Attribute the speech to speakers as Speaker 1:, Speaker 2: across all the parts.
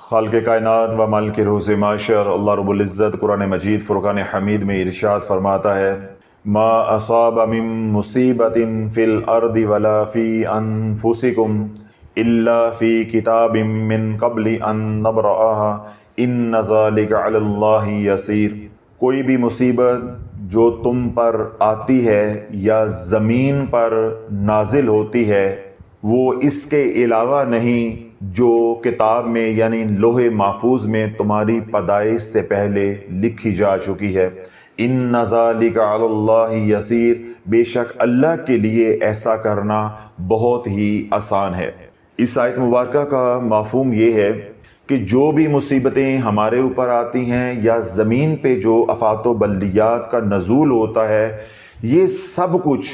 Speaker 1: خالق کائنات و مالک روز معاشر اللہ رب العزت قرآن مجید فرقان حمید میں ارشاد فرماتا ہے، ما اصاب من مصیبت فی الارض ولا فی انفسکم الا فی کتاب من قبل ان نبرأها ان ذلک علی اللہ یسیر۔ کوئی بھی مصیبت جو تم پر آتی ہے یا زمین پر نازل ہوتی ہے وہ اس کے علاوہ نہیں جو کتاب میں یعنی لوح محفوظ میں تمہاری پیدائش سے پہلے لکھی جا چکی ہے۔ ان ذالک علی اللہ یسیر، بے شک اللہ کے لیے ایسا کرنا بہت ہی آسان ہے۔ اس آیت مبارکہ کا مفہوم یہ ہے کہ جو بھی مصیبتیں ہمارے اوپر آتی ہیں یا زمین پہ جو آفات و بلیات کا نزول ہوتا ہے، یہ سب کچھ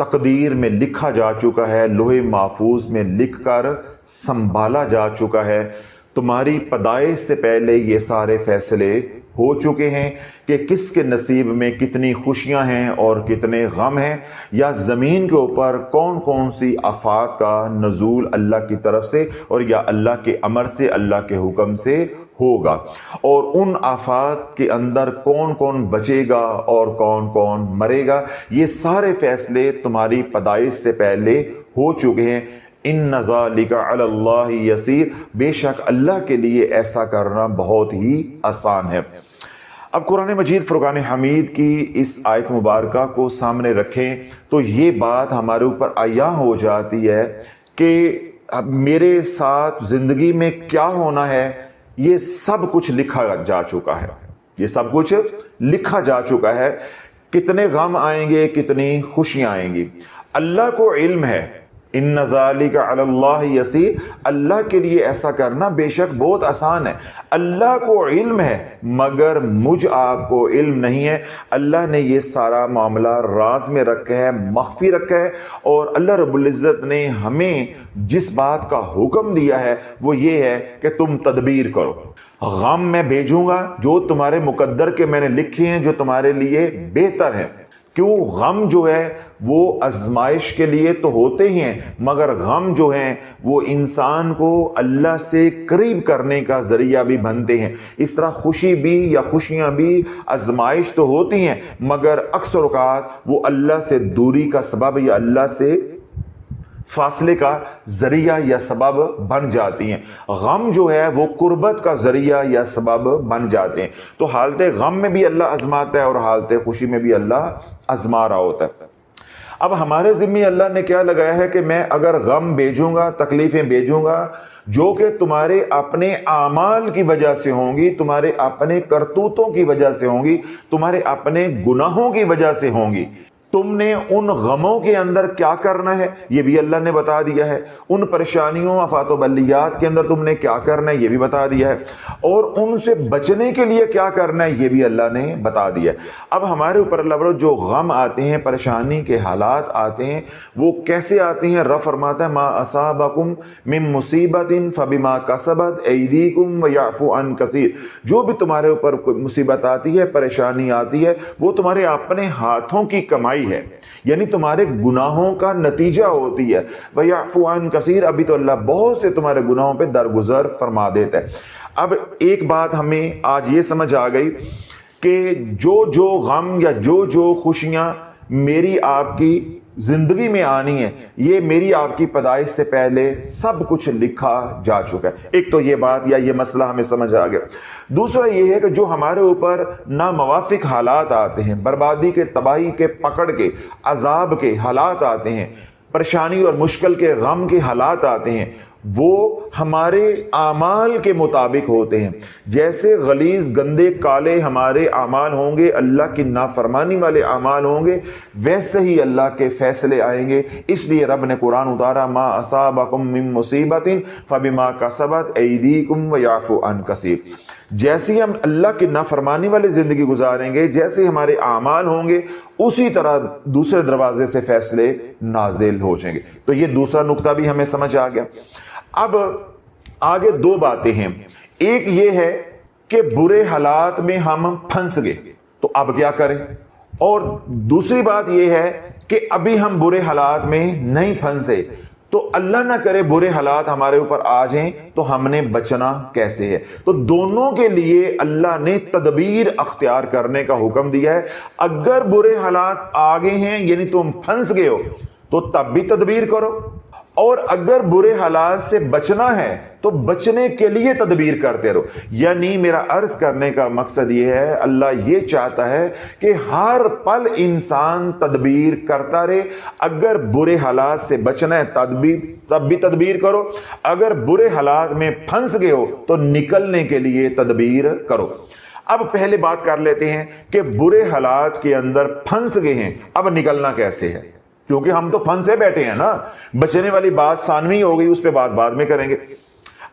Speaker 1: تقدیر میں لکھا جا چکا ہے، لوح محفوظ میں لکھ کر سنبھالا جا چکا ہے۔ تمہاری پیدائش سے پہلے یہ سارے فیصلے ہو چکے ہیں کہ کس کے نصیب میں کتنی خوشیاں ہیں اور کتنے غم ہیں، یا زمین کے اوپر کون کون سی آفات کا نزول اللہ کی طرف سے اور یا اللہ کے امر سے، اللہ کے حکم سے ہوگا، اور ان آفات کے اندر کون کون بچے گا اور کون کون مرے گا۔ یہ سارے فیصلے تمہاری پیدائش سے پہلے ہو چکے ہیں۔ ان ذالک علی اللہ یسیر، بے شک اللہ کے لیے ایسا کرنا بہت ہی آسان ہے۔ اب قرآن مجید فرقان حمید کی اس آیت مبارکہ کو سامنے رکھیں تو یہ بات ہمارے اوپر عیاں ہو جاتی ہے کہ میرے ساتھ زندگی میں کیا ہونا ہے یہ سب کچھ لکھا جا چکا ہے، یہ سب کچھ لکھا جا چکا ہے۔ کتنے غم آئیں گے، کتنی خوشیاں آئیں گی، اللہ کو علم ہے۔ ان ذالک علی اللہ یسیر، اللہ کے لیے ایسا کرنا بے شک بہت آسان ہے۔ اللہ کو علم ہے مگر مجھ آپ کو علم نہیں ہے۔ اللہ نے یہ سارا معاملہ راز میں رکھا ہے، مخفی رکھا ہے، اور اللہ رب العزت نے ہمیں جس بات کا حکم دیا ہے وہ یہ ہے کہ تم تدبیر کرو۔ غم میں بھیجوں گا جو تمہارے مقدر کے میں نے لکھے ہیں، جو تمہارے لیے بہتر ہے۔ کیوں؟ غم جو ہے وہ آزمائش کے لیے تو ہوتے ہی ہیں، مگر غم جو ہیں وہ انسان کو اللہ سے قریب کرنے کا ذریعہ بھی بنتے ہیں۔ اس طرح خوشی بھی یا خوشیاں بھی آزمائش تو ہوتی ہیں، مگر اکثر اوقات وہ اللہ سے دوری کا سبب یا اللہ سے فاصلے کا ذریعہ یا سبب بن جاتی ہیں۔ غم جو ہے وہ قربت کا ذریعہ یا سبب بن جاتے ہیں۔ تو حالت غم میں بھی اللہ آزماتا ہے اور حالت خوشی میں بھی اللہ آزما رہا ہوتا ہے۔ اب ہمارے ذمہ اللہ نے کیا لگایا ہے کہ میں اگر غم بھیجوں گا، تکلیفیں بھیجوں گا جو کہ تمہارے اپنے اعمال کی وجہ سے ہوں گی، تمہارے اپنے کرتوتوں کی وجہ سے ہوں گی، تمہارے اپنے گناہوں کی وجہ سے ہوں گی، تم نے ان غموں کے اندر کیا کرنا ہے یہ بھی اللہ نے بتا دیا ہے۔ ان پریشانیوں، آفات و بلیات کے اندر تم نے کیا کرنا ہے یہ بھی بتا دیا ہے، اور ان سے بچنے کے لیے کیا کرنا ہے یہ بھی اللہ نے بتا دیا ہے۔ اب ہمارے اوپر اللہ جو غم آتے ہیں، پریشانی کے حالات آتے ہیں، وہ کیسے آتے ہیں؟ رب فرماتا ہے ما اصابکم من مصیبت فبما کسبت ایدیکم ویعفو عن کثیر۔ جو بھی تمہارے اوپر کوئی مصیبت آتی ہے، پریشانی آتی ہے، وہ تمہارے اپنے ہاتھوں کی کمائی ہے، یعنی تمہارے گناہوں کا نتیجہ ہوتی ہے۔ وَيَعْفُو عَنْ كَثِيرٍ، ابھی تو اللہ بہت سے تمہارے گناہوں پہ درگزر فرما دیتا ہے۔ اب ایک بات ہمیں آج یہ سمجھ آ گئی کہ جو غم یا جو خوشیاں میری آپ کی زندگی میں آنی ہے یہ میری آپ کی پیدائش سے پہلے سب کچھ لکھا جا چکا ہے۔ ایک تو یہ بات یا یہ مسئلہ ہمیں سمجھ آ گیا۔ دوسرا یہ ہے کہ جو ہمارے اوپر ناموافق حالات آتے ہیں، بربادی کے، تباہی کے، پکڑ کے، عذاب کے حالات آتے ہیں، پریشانی اور مشکل کے، غم کے حالات آتے ہیں، وہ ہمارے اعمال کے مطابق ہوتے ہیں۔ جیسے غلیظ، گندے، کالے ہمارے اعمال ہوں گے، اللہ کی نافرمانی والے اعمال ہوں گے، ویسے ہی اللہ کے فیصلے آئیں گے۔ اس لیے رب نے قرآن اتارا ما اصابکم من مصیبت فبما کسبت ایدیکم ویعفو عن کثیر۔ جیسے ہم اللہ کی نافرمانی والی زندگی گزاریں گے، جیسے ہمارے اعمال ہوں گے، اسی طرح دوسرے دروازے سے فیصلے نازل ہو جائیں گے۔ تو یہ دوسرا نقطہ بھی ہمیں سمجھ آ گیا۔ اب آگے دو باتیں ہیں۔ ایک یہ ہے کہ برے حالات میں ہم پھنس گئے تو اب کیا کریں، اور دوسری بات یہ ہے کہ ابھی ہم برے حالات میں نہیں پھنسے تو اللہ نہ کرے برے حالات ہمارے اوپر آ جائیں تو ہم نے بچنا کیسے ہے؟ تو دونوں کے لیے اللہ نے تدبیر اختیار کرنے کا حکم دیا ہے۔ اگر برے حالات آ گئے ہیں یعنی تم پھنس گئے ہو تو تب بھی تدبیر کرو، اور اگر برے حالات سے بچنا ہے تو بچنے کے لیے تدبیر کرتے رہو۔ یعنی میرا عرض کرنے کا مقصد یہ ہے، اللہ یہ چاہتا ہے کہ ہر پل انسان تدبیر کرتا رہے۔ اگر برے حالات سے بچنا ہے تب بھی تدبیر کرو، اگر برے حالات میں پھنس گئے ہو تو نکلنے کے لیے تدبیر کرو۔ اب پہلے بات کر لیتے ہیں کہ برے حالات کے اندر پھنس گئے ہیں، اب نکلنا کیسے ہے؟ کیونکہ ہم تو پھنسے بیٹھے ہیں نا، بچنے والی بات ثانوی ہو گئی، اس پہ بات بعد میں کریں گے۔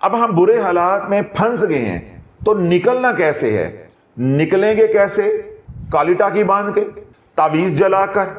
Speaker 1: اب ہم برے حالات میں پھنس گئے ہیں تو نکلنا کیسے ہے؟ نکلیں گے کیسے؟ کالی ٹاکی باندھ کے، تعویذ جلا کر،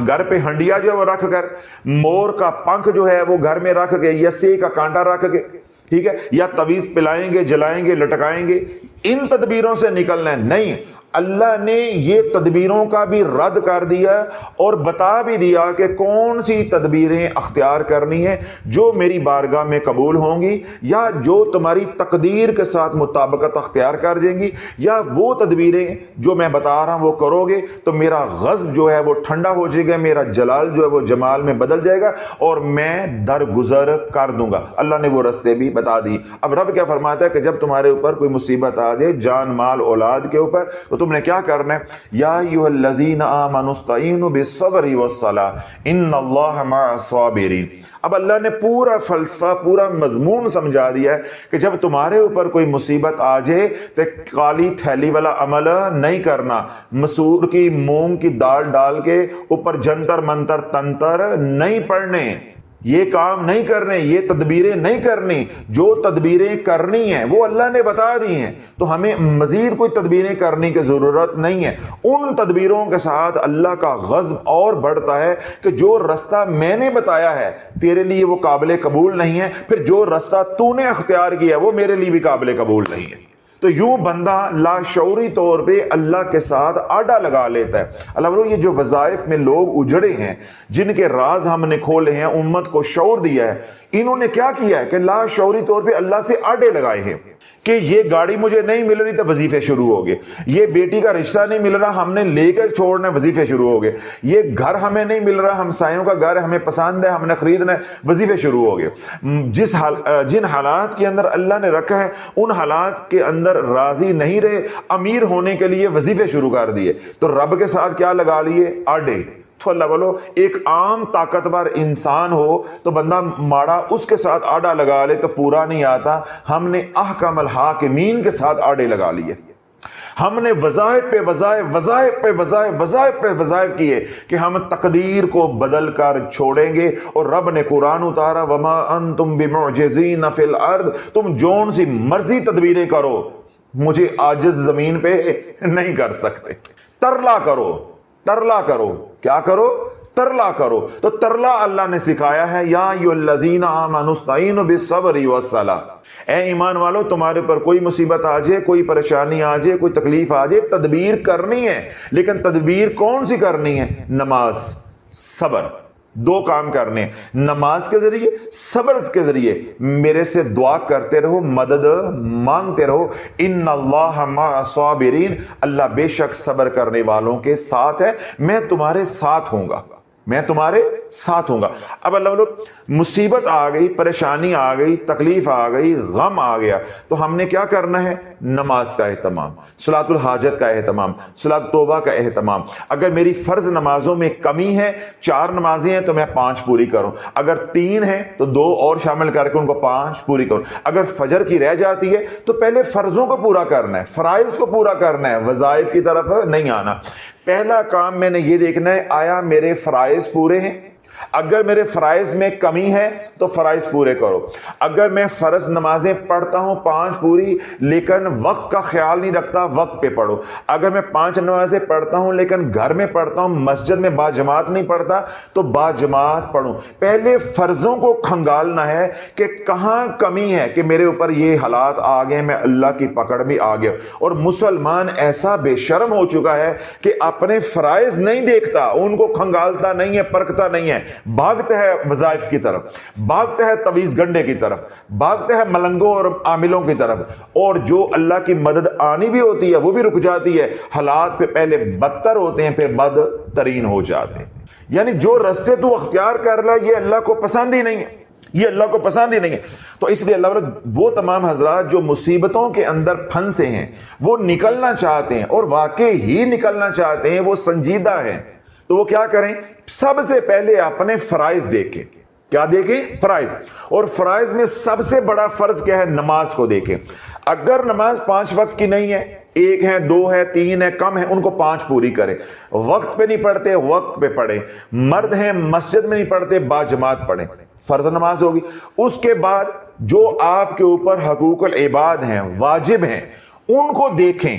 Speaker 1: گھر پہ ہنڈیا جو ہے وہ رکھ کر، مور کا پنکھ جو ہے وہ گھر میں رکھ کے، یا سے کا کانٹا رکھ کے، ٹھیک ہے، یا تعویذ پلائیں گے، جلائیں گے، لٹکائیں گے، ان تدبیروں سے نکلنا ہے؟ نہیں، اللہ نے یہ تدبیروں کا بھی رد کر دیا اور بتا بھی دیا کہ کون سی تدبیریں اختیار کرنی ہیں جو میری بارگاہ میں قبول ہوں گی، یا جو تمہاری تقدیر کے ساتھ مطابقت اختیار کر دیں گی، یا وہ تدبیریں جو میں بتا رہا ہوں وہ کرو گے تو میرا غضب جو ہے وہ ٹھنڈا ہو جائے گا، میرا جلال جو ہے وہ جمال میں بدل جائے گا اور میں درگزر کر دوں گا۔ اللہ نے وہ رستے بھی بتا دی۔ اب رب کیا فرماتا ہے کہ جب تمہارے اوپر کوئی مصیبت آ جائے، جان مال اولاد کے اوپر، تو تم نے کیا کرنا ہے؟ یا ایھا الذین آمنوا استعینوا بالصبر والصلاۃ ان اللہ مع الصابرین۔ اب اللہ نے پورا فلسفہ، پورا مضمون سمجھا دیا ہے کہ جب تمہارے اوپر کوئی مصیبت آ جائے تو کالی تھیلی والا عمل نہیں کرنا، مسور کی مونگ کی دال ڈال کے اوپر جنتر منتر تنتر نہیں پڑھنے، یہ کام نہیں کرنے، یہ تدبیریں نہیں کرنی۔ جو تدبیریں کرنی ہیں وہ اللہ نے بتا دی ہیں، تو ہمیں مزید کوئی تدبیریں کرنے کی ضرورت نہیں ہے۔ ان تدبیروں کے ساتھ اللہ کا غضب اور بڑھتا ہے کہ جو رستہ میں نے بتایا ہے تیرے لیے وہ قابل قبول نہیں ہے، پھر جو رستہ تو نے اختیار کیا وہ میرے لیے بھی قابل قبول نہیں ہے۔ تو یوں بندہ لاشعوری طور پہ اللہ کے ساتھ آڈا لگا لیتا ہے۔ اللہ بولو، یہ جو وظائف میں لوگ اجڑے ہیں، جن کے راز ہم نے کھولے ہیں، امت کو شعور دیا ہے، انہوں نے کیا کیا ہے کہ لاشعوری طور پہ اللہ سے آڈے لگائے ہیں کہ یہ گاڑی مجھے نہیں مل رہی تو وظیفے شروع ہو گئے، یہ بیٹی کا رشتہ نہیں مل رہا ہم نے لے کر چھوڑنا، وظیفے شروع ہو گئے، یہ گھر ہمیں نہیں مل رہا ہمسایوں کا گھر ہمیں پسند ہے ہم نے خریدنا ہے، وظیفے شروع ہو گئے۔ جن حالات کے اندر اللہ نے رکھا ہے ان حالات کے اندر راضی نہیں رہے، امیر ہونے کے لیے وظیفے شروع کر دیے، تو رب کے ساتھ کیا لگا لیے؟ آڈے۔ تو اللہ بولو، ایک عام طاقتور انسان ہو تو بندہ ماڑا اس کے ساتھ آڈا لگا لے تو پورا نہیں آتا، ہم نے احکم الحاکمین کے ساتھ آڈے لگا لیے، ہم نے وظائف پہ وظائف، وظائف پہ وظائف، وظائف پہ وظائف کیے کہ ہم تقدیر کو بدل کر چھوڑیں گے۔ اور رب نے قرآن اتارا، وما انتم بمعجزین فی الارض، تم جون سی مرضی تدبیریں کرو مجھے عاجز زمین پہ نہیں کر سکتے۔ ترلا کرو، ترلا کرو، کیا کرو؟ ترلا کرو۔ تو ترلا اللہ نے سکھایا ہے، یا ایھا الذین آمنوا استعینوا بالصبر والصلاۃ۔ اے ایمان والو، تمہارے پر کوئی مصیبت آ جائے، کوئی پریشانی آ جائے، کوئی تکلیف آ جائے، تدبیر کرنی ہے، لیکن تدبیر کون سی کرنی ہے؟ نماز، صبر، دو کام کرنے ہیں، نماز کے ذریعے، صبر کے ذریعے۔ میرے سے دعا کرتے رہو، مدد مانگتے رہو، ان اللہ مع الصابرین، اللہ بے شک صبر کرنے والوں کے ساتھ ہے، میں تمہارے ساتھ ہوں گا، میں تمہارے ساتھ ہوں گا۔ اب اللہ بولو، مصیبت آ گئی، پریشانی آ گئی، تکلیف آ گئی، غم آ گیا، تو ہم نے کیا کرنا ہے؟ نماز کا اہتمام، صلاۃ الحاجت کا اہتمام، صلاۃ توبہ کا اہتمام۔ اگر میری فرض نمازوں میں کمی ہے، 4 نمازیں ہیں تو میں 5 پوری کروں، اگر 3 ہیں تو 2 اور شامل کر کے ان کو 5 پوری کروں۔ اگر فجر کی رہ جاتی ہے تو پہلے فرضوں کو پورا کرنا ہے، فرائض کو پورا کرنا ہے، وظائف کی طرف نہیں آنا۔ پہلا کام میں نے یہ دیکھنا ہے، آیا میرے فرائض پورے ہیں؟ اگر میرے فرائض میں کمی ہے تو فرائض پورے کرو۔ اگر میں فرض نمازیں پڑھتا ہوں 5 پوری لیکن وقت کا خیال نہیں رکھتا، وقت پہ پڑھو۔ اگر میں 5 نمازیں پڑھتا ہوں لیکن گھر میں پڑھتا ہوں، مسجد میں با جماعت نہیں پڑھتا، تو با جماعت پڑھوں۔ پہلے فرضوں کو کھنگالنا ہے کہ کہاں کمی ہے کہ میرے اوپر یہ حالات آ گئے، میں اللہ کی پکڑ میں آ گیا۔ اور مسلمان ایسا بے شرم ہو چکا ہے کہ اپنے فرائض نہیں دیکھتا، ان کو کھنگالتا نہیں ہے، پرکھتا نہیں ہے، بھاگتا ہے وظائف کی طرف، بھاگتا ہے تویز گنڈے کی طرف، بھاگتا ہے ملنگوں اور عاملوں کی طرف، اور جو اللہ کی مدد آنی بھی ہوتی ہے وہ بھی رک جاتی ہے، حالات پہ پہلے بدتر ہوتے ہیں پھر بدترین ہو جاتے ہیں۔ یعنی جو رستے تو اختیار کر رہا ہے یہ اللہ کو پسند ہی نہیں ہے، یہ اللہ کو پسند ہی نہیں ہے۔ تو اس لیے اللہ وہ تمام حضرات جو مصیبتوں کے اندر پھنسے ہیں، وہ نکلنا چاہتے ہیں اور واقعی ہی نکلنا چاہتے ہیں، وہ سنجیدہ ہیں، تو وہ کیا کریں؟ سب سے پہلے اپنے فرائض دیکھیں۔ کیا دیکھیں؟ فرائض۔ اور فرائض میں سب سے بڑا فرض کیا ہے؟ نماز کو دیکھیں۔ اگر نماز 5 وقت کی نہیں ہے، 1 ہے، 2 ہے، 3 ہے، کم ہے، ان کو 5 پوری کریں۔ وقت پہ نہیں پڑھتے وقت پہ پڑھیں، مرد ہیں مسجد میں نہیں پڑھتے باجماعت پڑھیں، فرض نماز ہوگی۔ اس کے بعد جو آپ کے اوپر حقوق العباد ہیں، واجب ہیں، ان کو دیکھیں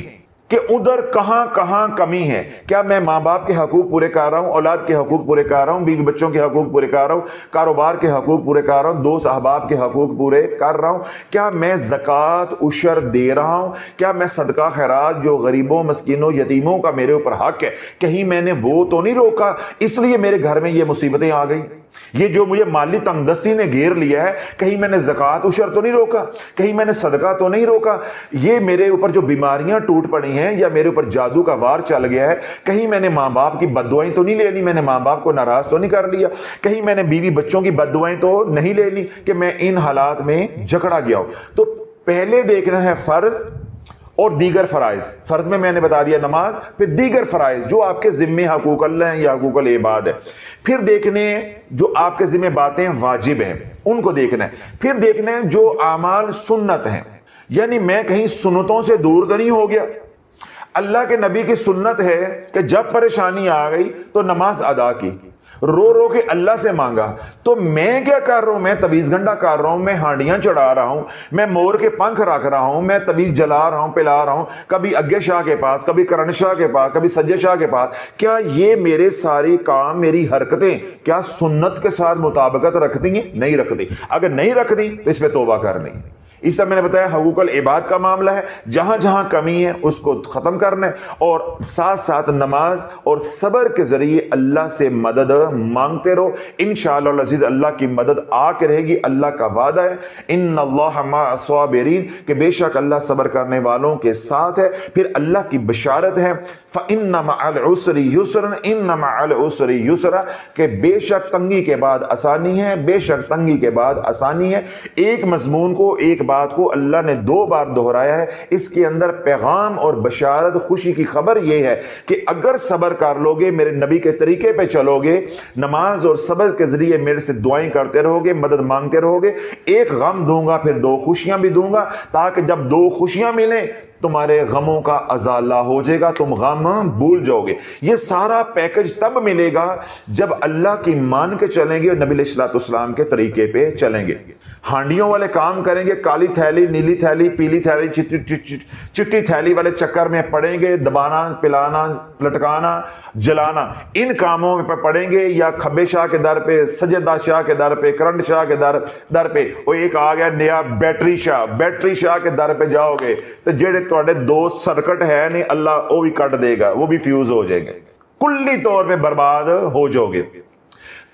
Speaker 1: کہ ادھر کہاں کہاں کمی ہے۔ کیا میں ماں باپ کے حقوق پورے کر رہا ہوں، اولاد کے حقوق پورے کر رہا ہوں، بیوی بچوں کے حقوق پورے کر رہا ہوں، کاروبار کے حقوق پورے کر رہا ہوں، دوست احباب کے حقوق پورے کر رہا ہوں؟ کیا میں زکوٰۃ عشر دے رہا ہوں؟ کیا میں صدقہ خیرات جو غریبوں مسکینوں یتیموں کا میرے اوپر حق ہے، کہیں میں نے وہ تو نہیں روکا اس لیے میرے گھر میں یہ مصیبتیں آ گئی؟ یہ جو مجھے مالی تنگ دستی نے گھیر لیا ہے، کہیں میں نے زکوٰۃ عشر تو نہیں روکا، کہیں میں نے صدقہ تو نہیں روکا؟ یہ میرے اوپر جو بیماریاں ٹوٹ پڑی ہیں یا میرے اوپر جادو کا وار چل گیا ہے، کہیں میں نے ماں باپ کی بد دعائیں تو نہیں لے لی، میں نے ماں باپ کو ناراض تو نہیں کر لیا، کہیں میں نے بیوی بچوں کی بد دعائیں تو نہیں لے لی کہ میں ان حالات میں جکڑا گیا ہوں؟ تو پہلے دیکھنا ہے فرض اور دیگر فرائض۔ فرض میں نے بتا دیا نماز، پھر دیگر فرائض جو آپ کے ذمے حقوق اللہ ہیں یا حقوق العباد ہے، پھر دیکھنے جو آپ کے ذمے باتیں واجب ہیں ان کو دیکھنا ہے، پھر دیکھنا ہے جو اعمال سنت ہیں، یعنی میں کہیں سنتوں سے دور تو نہیں ہو گیا۔ اللہ کے نبی کی سنت ہے کہ جب پریشانی آ گئی تو نماز ادا کی، رو رو کے اللہ سے مانگا۔ تو میں کیا کر رہا ہوں؟ میں تویز گنڈا کر رہا ہوں، میں ہانڈیاں چڑھا رہا ہوں، میں مور کے پنکھ رکھ رہا ہوں، میں تویز جلا رہا ہوں، پلا رہا ہوں، کبھی اگے شاہ کے پاس، کبھی کرن شاہ کے پاس، کبھی سجے شاہ کے پاس۔ کیا یہ میرے ساری کام، میری حرکتیں کیا سنت کے ساتھ مطابقت رکھتی ہیں؟ نہیں رکھتی۔ اگر نہیں رکھتی تو اس پہ توبہ کرنی ہے۔ اس طرح میں نے بتایا حقوق العباد کا معاملہ ہے، جہاں جہاں کمی ہے اس کو ختم کرنا ہے، اور ساتھ ساتھ نماز اور صبر کے ذریعے اللہ سے مدد مانگتے رہو۔ انشاءاللہ العزیز اللہ کی مدد آ کے رہے گی۔ اللہ کا وعدہ ہے ان اللہ مع الصابرین، کہ بے شک اللہ صبر کرنے والوں کے ساتھ ہے۔ پھر اللہ کی بشارت ہے فَإِنَّ مَعَ الْعُسْرِ يُسْرًا إِنَّ مَعَ الْعُسْرِ يُسْرًا، کہ بے شک تنگی کے بعد آسانی ہے، بے شک تنگی کے بعد آسانی ہے۔ ایک مضمون کو، ایک بات کو اللہ نے 2 بار دہرایا ہے۔ اس کے اندر پیغام اور بشارت، خوشی کی خبر یہ ہے کہ اگر صبر کر لو گے، میرے نبی کے طریقے پہ چلو گے، نماز اور صبر کے ذریعے میرے سے دعائیں کرتے رہو گے، مدد مانگتے رہو گے، ایک غم دوں گا پھر 2 خوشیاں بھی دوں گا، تاکہ جب 2 خوشیاں ملیں تمہارے غموں کا ازالہ ہو جائے گا، تم غم بھول جاؤ گے۔ یہ سارا پیکج تب ملے گا جب اللہ کی مان کے چلیں گے اور نبی علیہ الصلوۃ والسلام کے طریقے پہ چلیں گے۔ ہانڈیوں والے کام کریں گے، کالی تھیلی، نیلی تھیلی، پیلی تھیلی، چٹی تھیلی والے چکر میں پڑیں گے، دبانا، پلانا، لٹکانا، جلانا، ان کاموں میں پڑیں گے، یا کھبے شاہ کے در پہ، سجدہ شاہ کے در پہ، کرنٹ شاہ کے در پہ، وہ ایک آ گیا نیا بیٹری شاہ کے در پہ جاؤ گے تو جڑے تواڈے 2 سرکٹ ہے نہیں، اللہ وہ بھی کٹ دے گا، وہ بھی فیوز ہو جائیں گے، کلی طور پہ برباد ہو جاؤ گے۔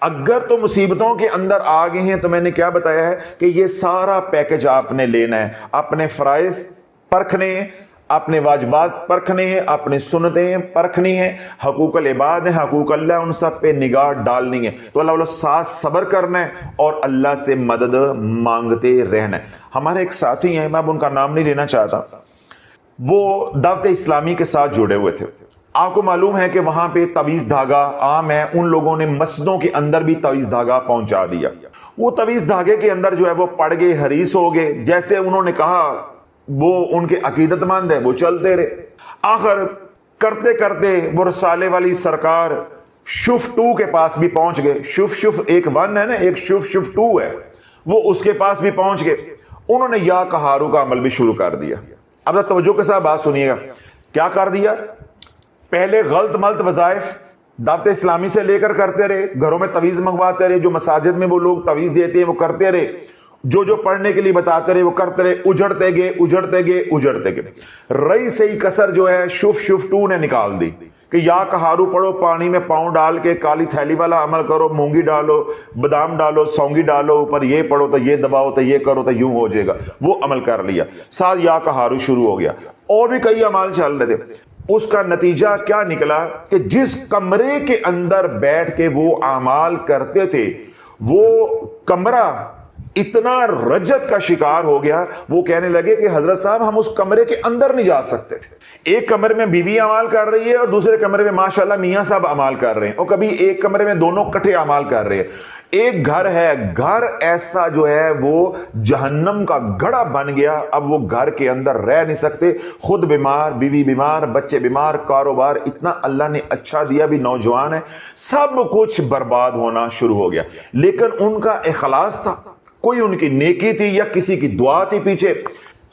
Speaker 1: اگر تو مصیبتوں کے اندر آ گئے ہیں تو میں نے کیا بتایا ہے کہ یہ سارا پیکج آپ نے لینا ہے، اپنے فرائض پرکھنے ہیں، اپنے واجبات پرکھنے ہیں، اپنی سنتیں پرکھنی ہیں، حقوق العباد ہیں، حقوق اللہ، ان سب پہ نگاہ ڈالنی ہے۔ تو اللہ والوں ساتھ صبر کرنا ہے اور اللہ سے مدد مانگتے رہنا ہے۔ ہمارے ایک ساتھی ہیں، میں اب ان کا نام نہیں لینا چاہتا، وہ دعوت اسلامی کے ساتھ جڑے ہوئے تھے۔ آپ کو معلوم ہے کہ وہاں پہ تویز دھاگا عام ہے، ان لوگوں نے مسجدوں کے اندر بھی تویز دھاگا پہنچا دیا۔ وہ تویز دھاگے کے اندر جو ہے وہ پڑ گئے، حریص ہو گئے، جیسے انہوں نے کہا وہ ان کے عقیدت مند ہے، وہ چلتے رہے۔ آخر کرتے کرتے وہ رسالے والی سرکار شف 2 کے پاس بھی پہنچ گئے۔ شف ایک 1 ہے نا، ایک شف 2 ہے، وہ اس کے پاس بھی پہنچ گئے۔ انہوں نے یا کہارو کا عمل بھی شروع کر دیا۔ اب توجہ کے ساتھ بات سنیے گا، کیا کر دیا؟ پہلے غلط ملت وظائف دعوت اسلامی سے لے کر کرتے رہے، گھروں میں تویز منگواتے رہے، جو مساجد میں وہ لوگ تویز دیتے ہیں وہ کرتے رہے، جو پڑھنے کے لیے بتاتے رہے وہ کرتے رہے، اجڑتے گئے۔ رئی سے ہی کسر جو ہے شف 2 نے نکال دی کہ یا کہارو پڑھو, پانی میں پاؤں ڈال کے کالی تھیلی والا عمل کرو, مونگی ڈالو, بادام ڈالو, سونگی ڈالو, اوپر یہ پڑھو تو یہ دباؤ تو یہ کرو تو یوں ہو جائے گا, وہ عمل کر لیا, ساتھ یا کہارو شروع ہو گیا. اور بھی کئی اعمال چل رہے تھے. اس کا نتیجہ کیا نکلا کہ جس کمرے کے اندر بیٹھ کے وہ اعمال کرتے تھے وہ کمرہ اتنا رجت کا شکار ہو گیا, وہ کہنے لگے کہ حضرت صاحب ہم اس کمرے کے اندر نہیں جا سکتے تھے. ایک کمرے میں بیوی اعمال کر رہی ہے اور دوسرے کمرے میں ماشاءاللہ میاں صاحب اعمال کر رہے ہیں, اور کبھی ایک کمرے میں دونوں کٹھے اعمال کر رہے ہیں. ایک گھر ہے, گھر ایسا جو ہے وہ جہنم کا گڑھا بن گیا. اب وہ گھر کے اندر رہ نہیں سکتے, خود بیمار, بیوی بیمار, بچے بیمار, کاروبار اتنا اللہ نے اچھا دیا, بھی نوجوان ہے, سب کچھ برباد ہونا شروع ہو گیا. لیکن ان کا اخلاص تھا, کوئی ان کی نیکی تھی یا کسی کی دعا تھی پیچھے.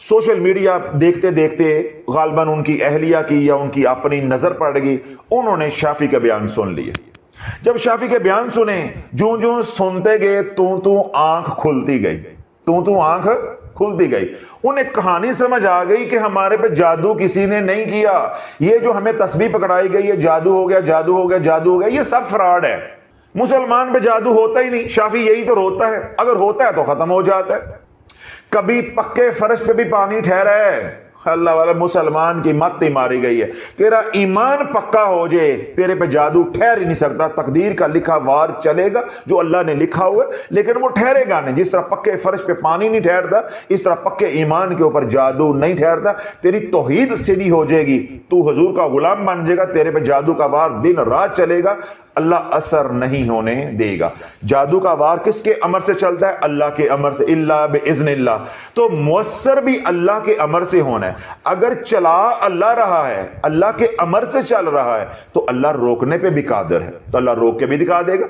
Speaker 1: سوشل میڈیا دیکھتے دیکھتے غالباً ان کی اہلیہ کی یا ان کی اپنی نظر پڑ گئی, انہوں نے شافعی کا بیان سن لیے. جب شافعی کے بیان سنے, جوں جوں سنتے گئے تو آنکھ کھلتی گئی, تو آنکھ کھلتی گئی. انہیں کہانی سمجھ آ گئی کہ ہمارے پہ جادو کسی نے نہیں کیا, یہ جو ہمیں تسبیح پکڑائی گئی ہے جادو ہو گیا, جادو ہو گیا, جادو ہو گیا, یہ سب فراڈ ہے. مسلمان پہ جادو ہوتا ہی نہیں. شافعی یہی تو روتا ہے, اگر ہوتا ہے تو ختم ہو جاتا ہے. کبھی پکے فرش پہ بھی پانی ٹھہرا ہے, اللہ والا مسلمان کی مت ہی ماری گئی ہے. تیرا ایمان پکا ہو جائے, تیرے پہ جادو ٹھہر ہی نہیں سکتا. تقدیر کا لکھا وار چلے گا جو اللہ نے لکھا ہوا ہے, لیکن وہ ٹھہرے گا نہیں. جس طرح پکے فرش پہ پانی نہیں ٹھہرتا, اس طرح پکے ایمان کے اوپر جادو نہیں ٹھہرتا. تیری توحید سیدھی ہو جائے گی, تو حضور کا غلام بن جائے گا, تیرے پہ جادو کا وار دن رات چلے گا, اللہ اثر نہیں ہونے دے گا. جادو کا وار کس کے امر سے چلتا ہے؟ اللہ کے امر سے. الا باذن اللہ. تو مؤثر بھی اللہ کے امر سے ہونا ہے. اگر چلا اللہ رہا ہے, اللہ کے امر سے چل رہا ہے, تو اللہ روکنے پہ بھی قادر ہے, تو اللہ روک کے بھی دکھا دے گا.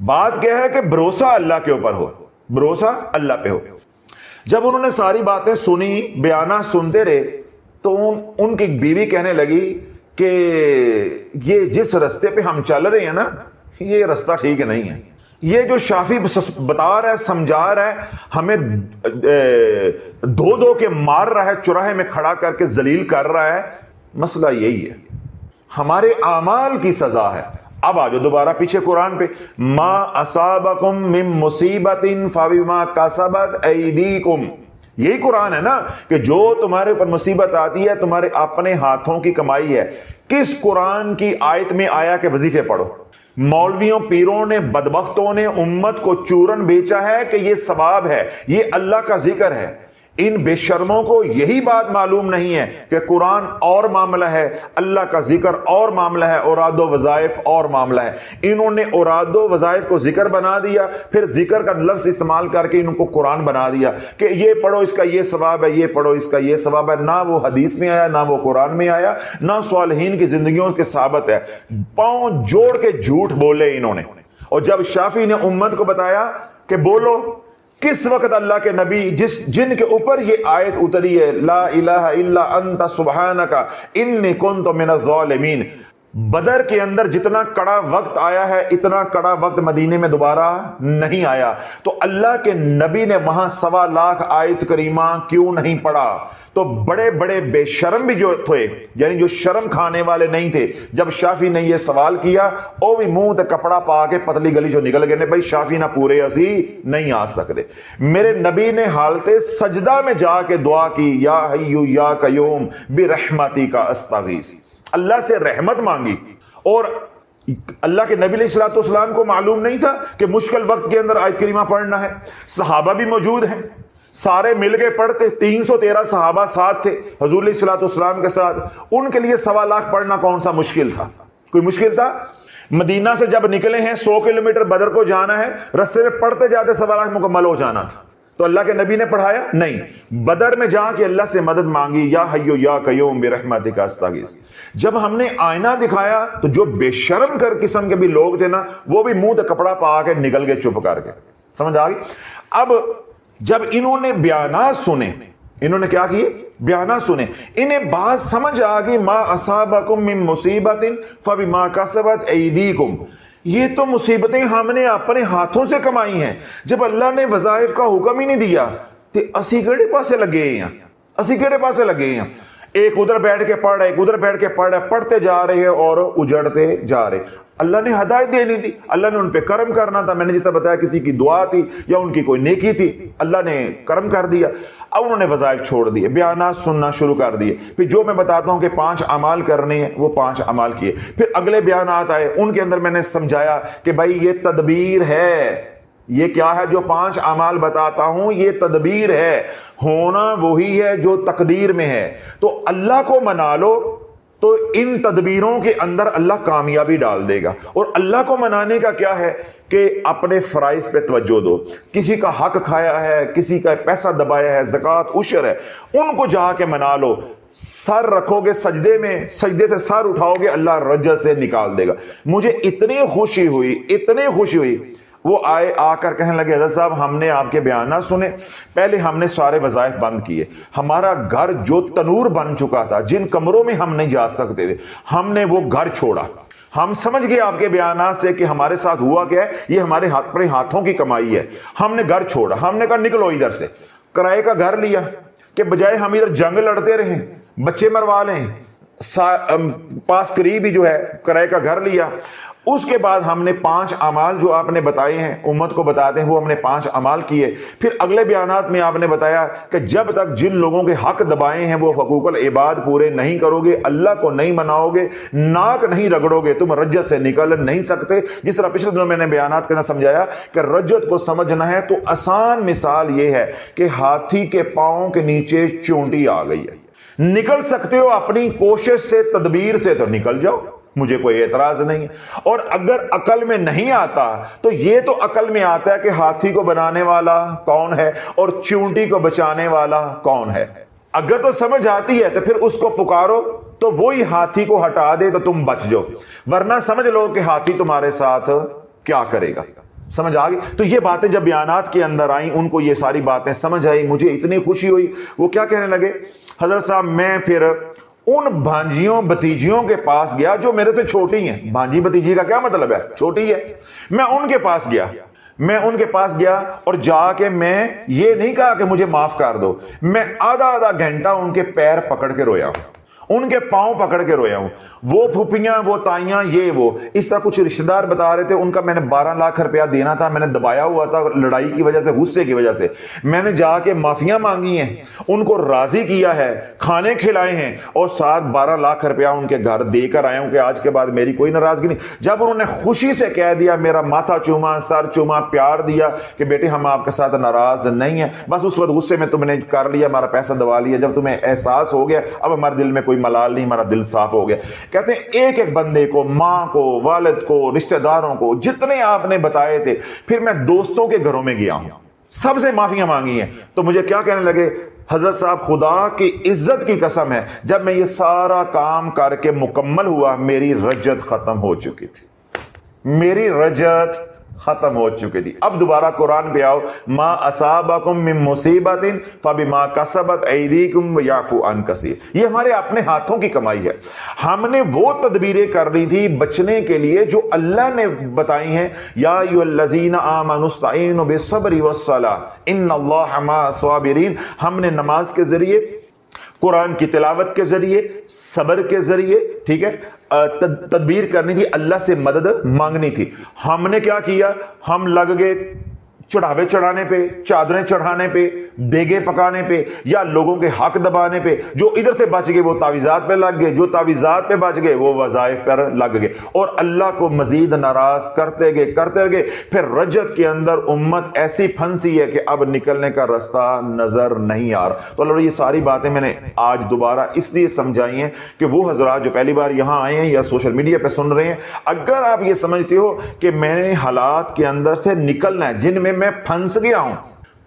Speaker 1: بات کیا ہے کہ بھروسہ اللہ کے اوپر ہو, بھروسہ اللہ پہ ہو. جب انہوں نے ساری باتیں سنی, بیانات سنتے رہے, تو ان کی بیوی کہنے لگی کہ یہ جس رستے پہ ہم چل رہے ہیں نا, یہ رستہ ٹھیک نہیں ہے. یہ جو شافعی بتا رہا ہے, سمجھا رہا ہے, ہمیں دو کے مار رہا ہے, چوراہے میں کھڑا کر کے ذلیل کر رہا ہے, مسئلہ یہی ہے, ہمارے اعمال کی سزا ہے. اب آجو دوبارہ پیچھے قرآن پہ, ما اصابکم من مصیبت فبما کسبت ایدیکم. یہی قرآن ہے نا کہ جو تمہارے اوپر مصیبت آتی ہے تمہارے اپنے ہاتھوں کی کمائی ہے. کس قرآن کی آیت میں آیا کہ وظیفے پڑھو؟ مولویوں پیروں نے بدبختوں نے امت کو چورن بیچا ہے کہ یہ ثواب ہے, یہ اللہ کا ذکر ہے. ان بے شرموں کو یہی بات معلوم نہیں ہے کہ قرآن اور معاملہ ہے, اللہ کا ذکر اور معاملہ ہے, اوراد و وظائف اور معاملہ ہے. انہوں نے اوراد و وظائف کو ذکر بنا دیا, پھر ذکر کا لفظ استعمال کر کے ان کو قرآن بنا دیا کہ یہ پڑھو اس کا یہ ثواب ہے, یہ پڑھو اس کا یہ ثواب ہے. نہ وہ حدیث میں آیا, نہ وہ قرآن میں آیا, نہ صالحین کی زندگیوں کے ثابت ہے. پاؤں جوڑ کے جھوٹ بولے انہوں نے. اور جب شافعی نے امت کو بتایا کہ بولو, کس وقت اللہ کے نبی جن کے اوپر یہ آیت اتری ہے, لا الہ الا انت سبحانک انی کنت من الظالمین, بدر کے اندر جتنا کڑا وقت آیا ہے اتنا کڑا وقت مدینے میں دوبارہ نہیں آیا. تو اللہ کے نبی نے وہاں 1.25 لاکھ آیت کریمہ کیوں نہیں پڑھا؟ تو بڑے بڑے بے شرم بھی جو تھے, یعنی جو شرم کھانے والے نہیں تھے, جب شافعی نے یہ سوال کیا, او بھی منہ تے کپڑا پا کے پتلی گلی جو نکل گئے نے, بھائی شافعی نہ پورے اسی نہیں آ سکتے. میرے نبی نے حالت سجدہ میں جا کے دعا کی, یا حی یا قیوم برحمتی کا استغیث, اللہ سے رحمت مانگی. اور اللہ کے نبی علیہ الصلوۃ والسلام کو معلوم نہیں تھا کہ مشکل وقت کے اندر آیت کریمہ پڑھنا ہے. صحابہ بھی موجود ہیں, سارے مل کے پڑھتے, 313 صحابہ ساتھ تھے حضور علیہ الصلوۃ والسلام کے ساتھ. ان کے لیے 1.25 لاکھ پڑھنا کون سا مشکل تھا؟ کوئی مشکل تھا؟ مدینہ سے جب نکلے ہیں 100 کلومیٹر بدر کو جانا ہے, رستے میں پڑھتے جاتے 1.25 لاکھ مکمل ہو جانا تھا. تو اللہ کے نبی نے پڑھایا نہیں, بدر میں جا کے اللہ سے مدد مانگی, یا حی یا قیوم برحمتک استغیث. جب ہم نے آئینہ دکھایا تو جو بے شرم کر قسم کے بھی لوگ تھے نا, وہ بھی منہ تے کپڑا پا کے نکل گئے چپ کر کے. سمجھ آ گئی؟ اب جب انہوں نے بیانات سنے, انہوں نے کیا کیے؟ بیانات سنے, انہیں بات سمجھ آ گئی, ما اصابکم من مصیبت فبما کسبت ایدیکم, یہ تو مصیبتیں ہم نے اپنے ہاتھوں سے کمائی ہیں. جب اللہ نے وظائف کا حکم ہی نہیں دیا تو اسی کیڑے پاسے لگے ہیں, اسی کیڑے پاسے لگے ہیں. ایک ادھر بیٹھ کے پڑھ رہے، ایک ادھر بیٹھ کے پڑھ رہے، پڑھتے جا رہے ہیں اور اجڑتے جا رہے۔ اللہ نے ہدایت دینی تھی، اللہ نے ان پہ کرم کرنا تھا۔ میں نے جس طرح بتایا کسی کی دعا تھی یا ان کی کوئی نیکی تھی، اللہ نے کرم کر دیا۔ اب انہوں نے وظائف چھوڑ دیے، بیانات سننا شروع کر دیے۔ پھر جو میں بتاتا ہوں کہ 5 اعمال کرنے ہیں، وہ 5 اعمال کیے۔ پھر اگلے بیانات آئے، ان کے اندر میں نے سمجھایا کہ بھائی یہ تدبیر ہے، یہ کیا ہے جو 5 اعمال بتاتا ہوں، یہ تدبیر ہے، ہونا وہی ہے جو تقدیر میں ہے۔ تو اللہ کو منا لو تو ان تدبیروں کے اندر اللہ کامیابی ڈال دے گا۔ اور اللہ کو منانے کا کیا ہے کہ اپنے فرائض پہ توجہ دو۔ کسی کا حق کھایا ہے، کسی کا پیسہ دبایا ہے، زکوٰۃ عشر ہے، ان کو جا کے منا لو۔ سر رکھو گے سجدے میں، سجدے سے سر اٹھاؤ گے، اللہ رجت سے نکال دے گا۔ مجھے اتنی خوشی ہوئی، وہ آئے، آ کر کہنے لگے حضرت صاحب ہم نے آپ کے بیانات سنے، پہلے ہم نے سارے وظائف بند کیے، ہمارا گھر جو تنور بن چکا تھا، جن کمروں میں ہم نہیں جا سکتے تھے، ہم نے وہ گھر چھوڑا۔ ہم سمجھ گئے آپ کے بیانات سے کہ ہمارے ساتھ ہوا کیا ہے، یہ ہمارے اپنے ہاتھوں کی کمائی ہے۔ ہم نے گھر چھوڑا، ہم نے کہا نکلو ادھر سے، کرائے کا گھر لیا کہ بجائے ہم ادھر جنگ لڑتے رہیں، بچے مروا لیں، پاس قریب ہی جو ہے کرائے کا گھر لیا۔ اس کے بعد ہم نے 5 اعمال جو آپ نے بتائے ہیں، امت کو بتاتے ہیں، وہ ہم نے 5 اعمال کیے۔ پھر اگلے بیانات میں آپ نے بتایا کہ جب تک جن لوگوں کے حق دبائے ہیں وہ حقوق العباد پورے نہیں کرو گے، اللہ کو نہیں مناؤ گے، ناک نہیں رگڑو گے، تم رجت سے نکل نہیں سکتے۔ جس طرح پچھلے دنوں میں نے بیانات کرنا سمجھایا کہ رجت کو سمجھنا ہے تو آسان مثال یہ ہے کہ ہاتھی کے پاؤں کے نیچے چونٹی آ گئی ہے، نکل سکتے ہو اپنی کوشش سے، تدبیر سے، تو نکل جاؤ، مجھے کوئی اعتراض نہیں ہے۔ اور اگر عقل میں نہیں آتا تو یہ تو عقل میں آتا ہے کہ ہاتھی کو بنانے والا کون ہے اور چونٹی کو بچانے والا کون ہے۔ اگر تو سمجھ آتی ہے تو پھر اس کو پکارو تو وہی ہاتھی کو ہٹا دے تو تم بچ جاؤ، ورنہ سمجھ لو کہ ہاتھی تمہارے ساتھ کیا کرے گا۔ سمجھ آ گئی؟ تو یہ باتیں جب بیانات کے اندر آئیں، ان کو یہ ساری باتیں سمجھ آئی، مجھے اتنی خوشی ہوئی۔ وہ کیا کہنے لگے، حضرت صاحب میں پھر ان بھانجیوں بتیجیوں کے پاس گیا جو میرے سے چھوٹی ہیں۔ بھانجی بتیجی کا کیا مطلب ہے؟ چھوٹی ہے۔ میں ان کے پاس گیا اور جا کے میں یہ نہیں کہا کہ مجھے معاف کر دو، میں آدھا گھنٹہ ان کے پیر پکڑ کے رویا ہوں، ان کے پاؤں پکڑ کے رویا ہوں۔ وہ پھوپھیاں، وہ تائیاں، یہ وہ اس طرح کچھ رشتہ دار بتا رہے تھے، ان کا میں نے 12 لاکھ روپیہ دینا تھا، میں نے دبایا ہوا تھا لڑائی کی وجہ سے، غصے کی وجہ سے۔ میں نے جا کے معافیاں مانگی ہیں، ان کو راضی کیا ہے، کھانے کھلائے ہیں، اور ساتھ 12 لاکھ روپیہ ان کے گھر دے کر آیا ہوں کہ آج کے بعد میری کوئی ناراضگی نہیں۔ جب انہوں نے خوشی سے کہہ دیا، میرا ماتھا چوما، سر چوما، پیار دیا کہ بیٹے ہم آپ کے ساتھ ناراض نہیں ہیں، بس اس وقت غصے میں تم نے کر لیا، ہمارا پیسہ دبا لیا، جب تمہیں احساس ہو گیا اب ہمارے دل میں کوئی ملال نہیں، ہمارا دل صاف ہو گیا۔ کہتے ہیں ایک ایک بندے کو، ماں کو، والد کو، رشتہ داروں کو، جتنے آپ نے بتائے تھے، پھر میں دوستوں کے گھروں میں گیا ہوں، سب سے معافیاں مانگی ہیں۔ تو مجھے کیا کہنے لگے، حضرت صاحب خدا کی عزت کی قسم ہے، جب میں یہ سارا کام کر کے مکمل ہوا، میری رجت ختم ہو چکی تھی، میری رجت ختم ہو چکی تھی۔ اب دوبارہ قرآن پہ آؤ، ما اصابکم من مصیبت فبما کسبت ایدیکم ویعفو عن کثیر۔ یہ ہمارے اپنے ہاتھوں کی کمائی ہے۔ ہم نے وہ تدبیریں کر لی تھی بچنے کے لیے جو اللہ نے بتائی ہیں، یا ایھا الذین آمنوا استعینوا بالصبر والصلاۃ ان اللہ مع الصابرین۔ ہم نے نماز کے ذریعے، قرآن کی تلاوت کے ذریعے، صبر کے ذریعے، ٹھیک ہے، تدبیر کرنی تھی، اللہ سے مدد مانگنی تھی۔ ہم نے کیا کیا، ہم لگ گئے چڑھاوے چڑھانے پہ، چادریں چڑھانے پہ، دیگیں پکانے پہ، یا لوگوں کے حق دبانے پہ۔ جو ادھر سے بچ گئے وہ تعویذات پہ لگ گئے، جو تعویذات پہ بچ گئے وہ وظائف پر لگ گئے، اور اللہ کو مزید ناراض کرتے گئے۔ پھر رجت کے اندر امت ایسی پھنسی ہے کہ اب نکلنے کا راستہ نظر نہیں آ رہا۔ تو اللہ یہ ساری باتیں میں نے آج دوبارہ اس لیے سمجھائی ہیں کہ وہ حضرات جو پہلی بار یہاں آئے ہیں یا سوشل میڈیا پہ سن رہے ہیں، اگر آپ یہ سمجھتے ہو کہ میں نے حالات کے اندر سے نکلنا ہے جن میں میں پھنس گیا ہوں،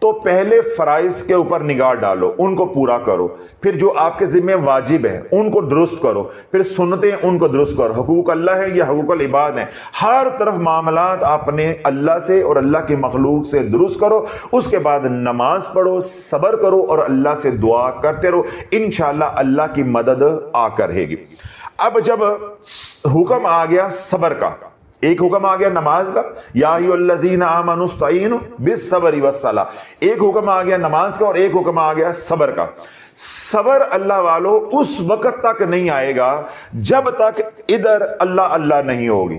Speaker 1: تو پہلے فرائض کے اوپر نگاہ ڈالو، ان کو پورا کرو، پھر جو آپ کے ذمہ واجب ہے ان کو درست کرو، پھر سنتیں ان کو درست کرو، حقوق اللہ ہے یا حقوق العباد ہیں، ہر طرف معاملات اپنے اللہ سے اور اللہ کی مخلوق سے درست کرو۔ اس کے بعد نماز پڑھو، صبر کرو اور اللہ سے دعا کرتے رہو، انشاءاللہ اللہ کی مدد آ کر رہے گی۔ اب جب حکم آ گیا صبر کا، ایک حکم آ گیا نماز کا، یا ایھا الذین آمنوا استعینوا بالصبر والصلاۃ، ایک حکم آ گیا نماز کا اور ایک حکم آ گیا صبر کا۔ صبر اللہ والو اس وقت تک نہیں آئے گا جب تک ادھر اللہ اللہ نہیں ہوگی.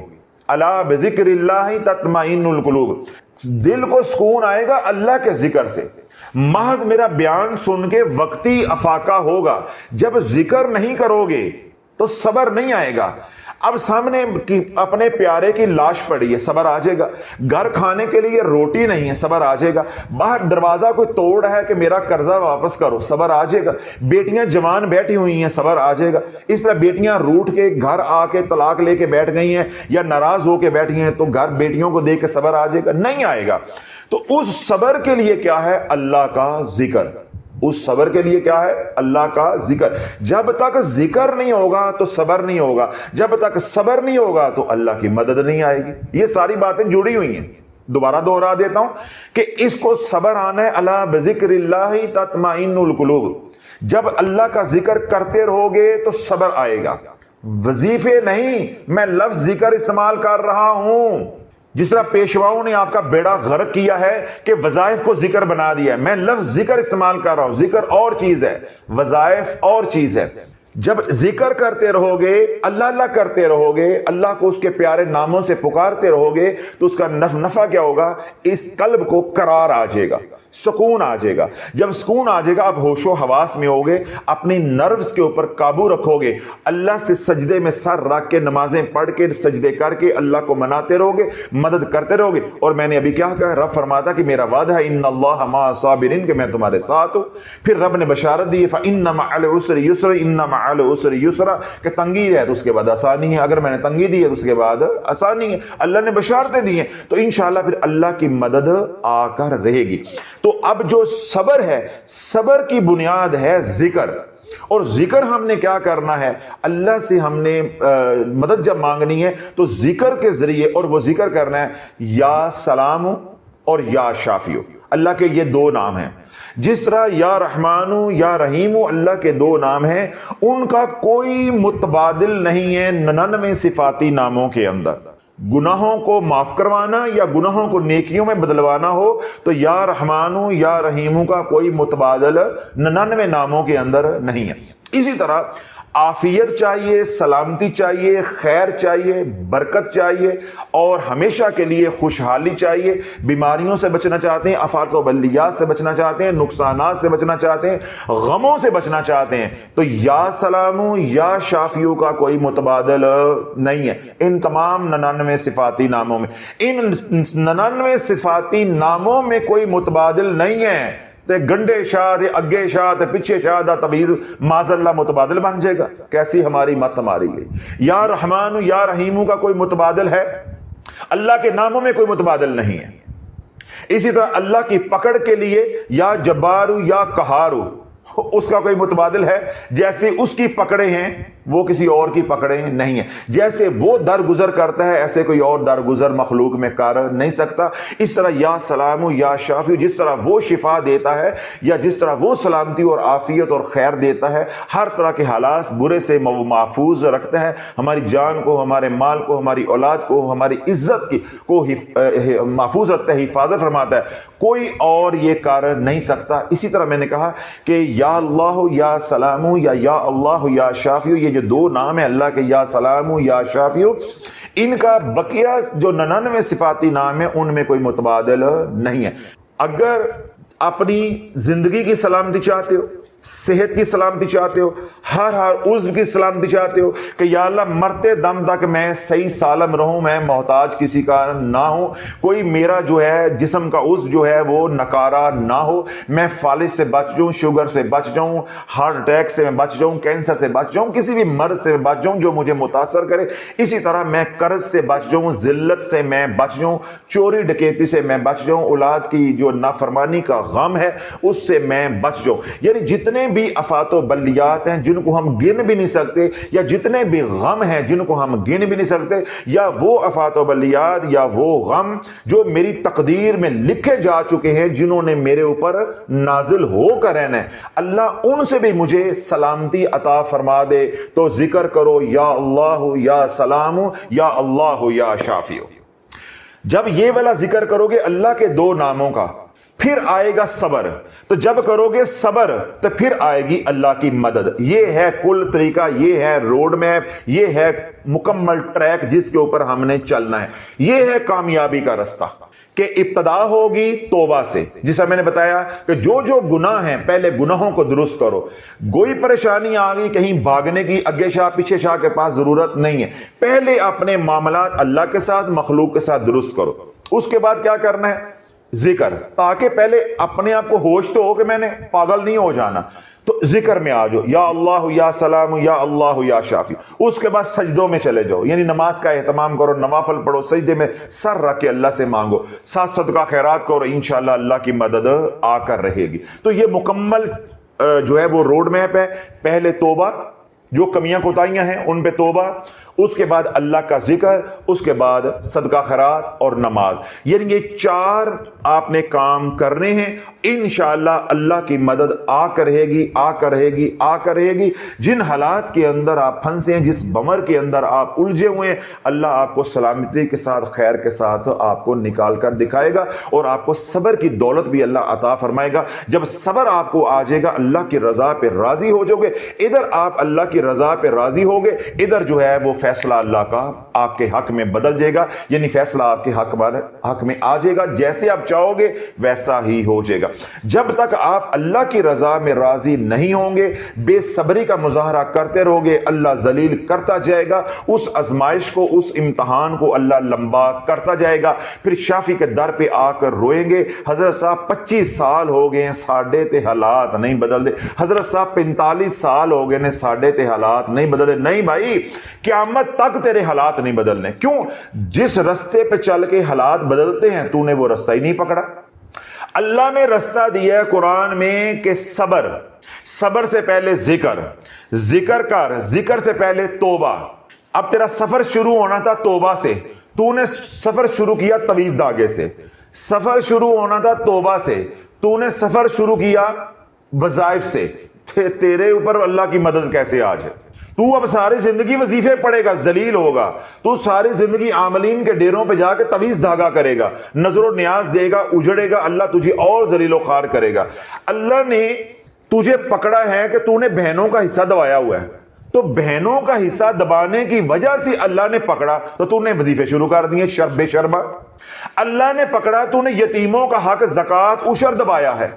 Speaker 1: الا بذکر اللہ تطمئن القلوب. دل کو سکون آئے گا اللہ کے ذکر سے. محض میرا بیان سن کے وقتی افاقہ ہوگا. جب ذکر نہیں کرو گے تو صبر نہیں آئے گا. اب سامنے اپنے پیارے کی لاش پڑی ہے، صبر آ جائے گا. گھر کھانے کے لیے روٹی نہیں ہے، صبر آ جائے گا. باہر دروازہ کوئی توڑ ہے کہ میرا قرضہ واپس کرو، صبر آ جائے گا. بیٹیاں جوان بیٹھی ہوئی ہیں، صبر آ جائے گا. اس طرح بیٹیاں روٹ کے گھر آ کے طلاق لے کے بیٹھ گئی ہیں یا ناراض ہو کے بیٹھی ہیں تو گھر بیٹیوں کو دیکھ کے صبر آ جائے گا؟ نہیں آئے گا. تو اس صبر کے لیے کیا ہے؟ اللہ کا ذکر. اس صبر کے لیے کیا ہے؟ اللہ کا ذکر. جب تک ذکر نہیں ہوگا تو صبر نہیں ہوگا. جب تک صبر نہیں ہوگا تو اللہ کی مدد نہیں آئے گی. یہ ساری باتیں جڑی ہوئی ہیں. دوبارہ دوہرا دیتا ہوں کہ اس کو صبر آنا ہے. الا بذکر اللہ تطمئن القلوب. جب اللہ کا ذکر کرتے رہو گے تو صبر آئے گا. وظیفے نہیں، میں لفظ ذکر استعمال کر رہا ہوں. جس طرح پیشواؤں نے آپ کا بیڑا غرق کیا ہے کہ وظائف کو ذکر بنا دیا ہے، میں لفظ ذکر استعمال کر رہا ہوں. ذکر اور چیز ہے، وظائف اور چیز ہے. جب ذکر کرتے رہو گے، اللہ اللہ کرتے رہو گے، اللہ کو اس کے پیارے ناموں سے پکارتے رہو گے تو اس کا نفع کیا ہوگا؟ اس قلب کو قرار آ جائے گا، سکون آ جائے گا. جب سکون آ جائے گا اب ہوش و حواس میں ہوگے، اپنی نروز کے اوپر قابو رکھو گے. اللہ سے سجدے میں سر رکھ کے نمازیں پڑھ کے سجدے کر کے اللہ کو مناتے رہو گے، مدد کرتے رہو گے. اور میں نے ابھی کیا کہا؟ رب فرماتا کہ میرا وعدہ ہے ان اللہ مع الصابرین، کہ میں تمہارے ساتھ ہوں. پھر رب نے بشارت دی فإن مع العسر یسرا، ان مع العسر یسرا، کہ تنگی ہے تو اس کے بعد آسانی ہے. اگر میں نے تنگی دی ہے تو اس کے بعد آسانی ہے. اللہ نے بشارتیں دی ہیں تو انشاءاللہ پھر اللہ کی مدد آ کر رہے گی. تو اب جو صبر ہے، صبر کی بنیاد ہے ذکر. اور ذکر ہم نے کیا کرنا ہے؟ اللہ سے ہم نے مدد جب مانگنی ہے تو ذکر کے ذریعے، اور وہ ذکر کرنا ہے یا سلام اور یا شافیو. اللہ کے یہ دو نام ہیں. جس طرح یا رحمانو یا رحیمو اللہ کے دو نام ہیں، ان کا کوئی متبادل نہیں ہے 99 صفاتی ناموں کے اندر. گناہوں کو معاف کروانا یا گناہوں کو نیکیوں میں بدلوانا ہو تو یا رحمانو یا رحیمو کا کوئی متبادل 99 ناموں کے اندر نہیں ہے. اسی طرح عافیت چاہیے، سلامتی چاہیے، خیر چاہیے، برکت چاہیے، اور ہمیشہ کے لیے خوشحالی چاہیے. بیماریوں سے بچنا چاہتے ہیں، آفات و بلیات سے بچنا چاہتے ہیں، نقصانات سے بچنا چاہتے ہیں، غموں سے بچنا چاہتے ہیں تو یا سلامو یا شافیو کا کوئی متبادل نہیں ہے ان تمام 99 صفاتی ناموں میں. ان 99 صفاتی ناموں میں کوئی متبادل نہیں ہے. گنڈے شاہ دے، اگے شاہ دے، پیچھے شاہ دا تبیز معاذ اللہ متبادل بن جائے گا. کیسی ہماری مت ماری گئی. یا رحمان یا رحیمو کا کوئی متبادل ہے؟ اللہ کے ناموں میں کوئی متبادل نہیں ہے. اسی طرح اللہ کی پکڑ کے لیے یا جبارو یا قہارو، اس کا کوئی متبادل ہے؟ جیسے اس کی پکڑے ہیں وہ کسی اور کی پکڑے نہیں ہیں. جیسے وہ درگزر کرتا ہے ایسے کوئی اور درگزر مخلوق میں کر نہیں سکتا. اس طرح یا سلام یا شافی، جس طرح وہ شفا دیتا ہے یا جس طرح وہ سلامتی اور عافیت اور خیر دیتا ہے، ہر طرح کے حالات برے سے محفوظ رکھتا ہے. ہماری جان کو، ہمارے مال کو، ہماری اولاد کو، ہماری عزت کو محفوظ رکھتا ہے، حفاظت فرماتا ہے. کوئی اور یہ کر نہیں سکتا. اسی طرح میں نے کہا کہ یا اللہ یا سلام یا اللہ یا شافیو، یہ جو دو نام ہیں اللہ کے، یا سلام یا شافیو، ان کا بقیہ جو 99 صفاتی نام ہیں ان میں کوئی متبادل نہیں ہے. اگر اپنی زندگی کی سلامتی چاہتے ہو، صحت کی سلامتی چاہتے ہو، ہر عضو کی سلامتی چاہتے ہو کہ یا اللہ مرتے دم تک میں صحیح سالم رہوں، میں محتاج کسی کا نہ ہوں، کوئی میرا جو ہے جسم کا عضو جو ہے وہ نکارا نہ ہو، میں فالج سے بچ جاؤں، شوگر سے بچ جاؤں، ہارٹ اٹیک سے میں بچ جاؤں، کینسر سے بچ جاؤں، کسی بھی مرض سے بچ جاؤں جو مجھے متاثر کرے. اسی طرح میں قرض سے بچ جاؤں، ذلت سے میں بچ جاؤں، چوری ڈکیتی سے میں بچ جاؤں، اولاد کی جو نافرمانی کا غم ہے اس سے میں بچ جاؤں. یعنی جتنے بھی آفات و بلیات ہیں جن کو ہم گن بھی نہیں سکتے، یا جتنے بھی غم ہیں جن کو ہم گن بھی نہیں سکتے، یا وہ آفات و بلیات یا وہ غم جو میری تقدیر میں لکھے جا چکے ہیں، جنہوں نے میرے اوپر نازل ہو کر رہنا ہے، اللہ ان سے بھی مجھے سلامتی عطا فرما دے. تو ذکر کرو یا اللہ یا سلام یا اللہ یا شافیو. جب یہ والا ذکر کرو گے اللہ کے دو ناموں کا پھر آئے گا صبر. تو جب کرو گے صبر تو پھر آئے گی اللہ کی مدد. یہ ہے کل طریقہ, یہ ہے روڈ میپ, یہ ہے مکمل ٹریک جس کے اوپر ہم نے چلنا ہے. یہ ہے کامیابی کا رستہ کہ ابتدا ہوگی توبہ سے, جسے میں نے بتایا کہ جو گناہ ہیں پہلے گناہوں کو درست کرو. کوئی پریشانی آ گئی کہیں بھاگنے کی اگے شاہ پیچھے شاہ کے پاس ضرورت نہیں ہے. پہلے اپنے معاملات اللہ کے ساتھ مخلوق کے ساتھ درست کرو. اس کے بعد کیا کرنا ہے؟ ذکر, تاکہ پہلے اپنے آپ کو ہوش تو ہو کہ میں نے پاگل نہیں ہو جانا. تو ذکر میں آ جاؤ, یا اللہ یا سلام یا اللہ یا شافی. اس کے بعد سجدوں میں چلے جاؤ, یعنی نماز کا اہتمام کرو, نوافل پڑھو, سجدے میں سر رکھ کے اللہ سے مانگو, ساتھ صدقہ خیرات کرو, انشاءاللہ اللہ کی مدد آ کر رہے گی. تو یہ مکمل جو ہے وہ روڈ میپ ہے. پہلے توبہ, جو کمیاں کوتاہیاں ہیں ان پہ توبہ, اس کے بعد اللہ کا ذکر, اس کے بعد صدقہ خیرات اور نماز. یعنی یہ 4 آپ نے کام کرنے ہیں. انشاءاللہ اللہ کی مدد آ کر رہے گی, آ کر رہے گی, آ کر رہے گی. جن حالات کے اندر آپ پھنسے ہیں, جس بمر کے اندر آپ الجھے ہوئے ہیں, اللہ آپ کو سلامتی کے ساتھ, خیر کے ساتھ آپ کو نکال کر دکھائے گا, اور آپ کو صبر کی دولت بھی اللہ عطا فرمائے گا. جب صبر آپ کو آ جائے گا, اللہ کی رضا پہ راضی ہو جاؤ گے. ادھر آپ اللہ کی رضا پہ راضی ہوگے, ادھر جو ہے وہ فیصلہ اللہ کا آپ کے حق میں بدل جائے گا. یعنی فیصلہ آپ کے حق میں آ جائے گا, جیسے آپ چاہو گے ویسا ہی ہو جائے گا. جب تک آپ اللہ کی رضا میں راضی نہیں ہوں گے, بے صبری کا مظاہرہ کرتے رہو گے, اللہ ذلیل کرتا جائے گا. اس آزمائش کو, اس امتحان کو اللہ لمبا کرتا جائے گا. پھر شافی کے در پہ آ کر روئیں گے, حضرت صاحب 25 سال ہو گئے ہیں, ساڈے تے حالات نہیں بدل دے. حضرت صاحب 45 سال ہو گئے ہیں, ساڈے تے حالات نہیں بدل دے. نہیں بھائی, قیامت تک تیرے حالات نہیں بدلنے. کیوں؟ جس رستے پہ چل کے حالات بدلتے ہیں تو نے وہ رستہ ہی نہیں پکڑا. اللہ نے رستہ دیا ہے قرآن میں کہ صبر, صبر سے پہلے ذکر, ذکر کر, ذکر سے پہلے توبہ. اب تیرا سفر شروع ہونا تھا توبہ سے, تو نے سفر شروع کیا تویز دھاگے سے. سفر شروع ہونا تھا توبہ سے, تو نے سفر شروع کیا وظائف سے. تیرے اوپر اللہ کی مدد کیسے آ جائے؟ تو اب ساری زندگی وظیفے پڑھے گا, ذلیل ہوگا. تو ساری زندگی عاملین کے ڈیروں پہ جا کے تویز دھاگا کرے گا, نظر و نیاز دے گا, اجڑے گا. اللہ تجھے اور ذلیل و خوار کرے گا. اللہ نے تجھے پکڑا ہے کہ تو نے بہنوں کا حصہ دبایا ہوا ہے, تو بہنوں کا حصہ دبانے کی وجہ سے اللہ نے پکڑا, تو تو نے وظیفے شروع کر دیے شرب شربا. اللہ نے پکڑا, تو نے یتیموں کا حق زکوٰۃ عشر دبایا ہے,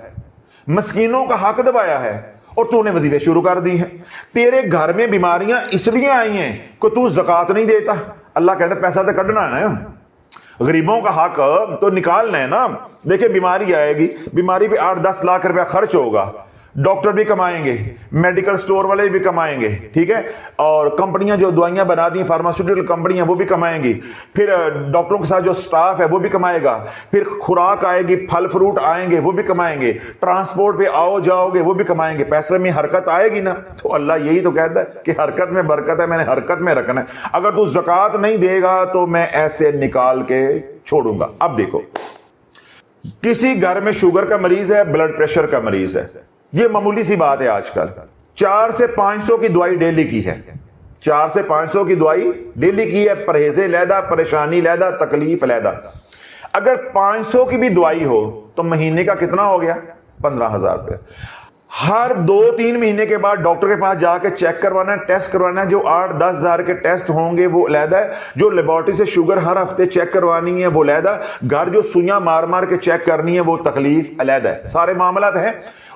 Speaker 1: مسکینوں کا حق دبایا ہے, اور تو نے وظیفے شروع کر دی ہیں. تیرے گھر میں بیماریاں اس لیے آئی ہیں کہ تو زکوٰۃ نہیں دیتا. اللہ کہتا ہے پیسہ تو کڈنا ہے نا, غریبوں کا حق تو نکالنا ہے نا. دیکھیں بیماری آئے گی, بیماری پہ 8-10 لاکھ روپیہ خرچ ہوگا, ڈاکٹر بھی کمائیں گے, میڈیکل سٹور والے بھی کمائیں گے, ٹھیک ہے, اور کمپنیاں جو دوائیاں بنا دی, فارماسیوٹیکل کمپنیاں, وہ بھی کمائیں گی. پھر ڈاکٹروں کے ساتھ جو سٹاف ہے وہ بھی کمائے گا. پھر خوراک آئے گی, پھل فروٹ آئیں گے, وہ بھی کمائیں گے. ٹرانسپورٹ پہ آؤ جاؤ گے, وہ بھی کمائیں گے. پیسے میں حرکت آئے گی نا. تو اللہ یہی تو کہتا ہے کہ حرکت میں برکت ہے, میں نے حرکت میں رکھنا ہے. اگر تو زکوٰۃ نہیں دے گا تو میں ایسے نکال کے چھوڑوں گا. اب دیکھو, کسی گھر میں شوگر کا مریض ہے, بلڈ پریشر کا مریض ہے, یہ معمولی سی بات ہے. آج کل 400 سے 500 کی دوائی ڈیلی کی ہے, 400 سے 500 کی دوائی ڈیلی کی ہے. پرہیز علیحدہ, پریشانی علیحدہ, تکلیف علیحدہ. اگر 500 کی بھی دوائی ہو تو مہینے کا کتنا ہو گیا؟ 15,000 روپے. ہر 2-3 مہینے کے بعد ڈاکٹر کے پاس جا کے چیک کروانا ہے, ٹیسٹ کروانا ہے. جو 8-10 ہزار کے ٹیسٹ ہوں گے وہ علیحدہ ہے. جو لیبارٹری سے شوگر ہر ہفتے چیک کروانی ہے وہ علیحدہ. گھر جو سوئیاں مار مار کے چیک کرنی ہے وہ تکلیف علیحدہ ہے. سارے معاملات ہیں,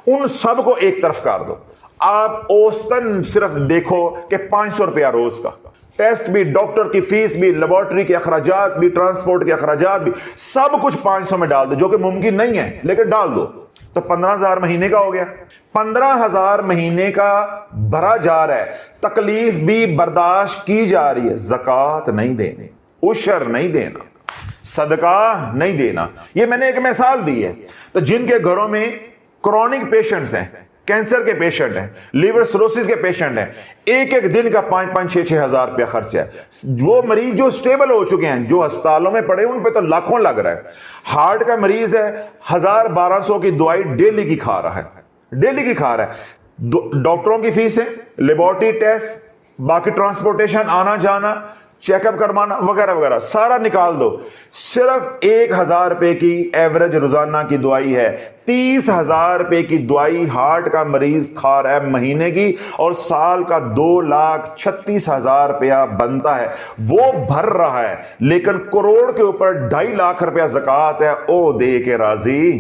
Speaker 1: ان سب کو ایک طرف کر دو. آپ اوسطن صرف دیکھو کہ 500 روپیہ روز کا ٹیسٹ بھی, ڈاکٹر کی فیس بھی, لیبارٹری کے اخراجات بھی, ٹرانسپورٹ کے اخراجات بھی, سب کچھ 500 میں ڈال دو, جو کہ ممکن نہیں ہے لیکن ڈال دو. تو 15,000 مہینے کا ہو گیا. 15,000 مہینے کا بھرا جا رہا ہے, تکلیف بھی برداشت کی جا رہی ہے. زکوٰۃ نہیں دینی, عشر نہیں دینا, صدقہ نہیں دینا. یہ میں نے ایک مثال دی ہے. تو جن کے گھروں میں کرونک پیشنٹس ہیں, کینسر کے پیشنٹ ہیں, لیور سروسس کے پیشنٹ ہیں, ایک دن کا 5-6 ہزار روپیہ خرچ ہے. وہ مریض جو سٹیبل ہو چکے ہیں, جو ہسپتالوں میں پڑے, ان پہ تو لاکھوں لگ رہا ہے. ہارٹ کا مریض ہے, 1,000-1,200 کی دوائی ڈیلی کی کھا رہا ہے, ڈیلی کی کھا رہا ہے. ڈاکٹروں کی فیس ہے, لیبارٹری ٹیسٹ, باقی ٹرانسپورٹیشن, آنا جانا, چیک اپ کروانا وغیرہ وغیرہ سارا نکال دو، صرف 1000 روپے کی ایوریج روزانہ کی دوائی ہے، 30,000 روپے کی دوائی ہارٹ کا مریض کھا رہا ہے مہینے کی، اور سال کا 2,36,000 روپیہ بنتا ہے، وہ بھر رہا ہے، لیکن کروڑ کے اوپر 2.5 لاکھ روپیہ زکوٰۃ ہے، او دے کے راضی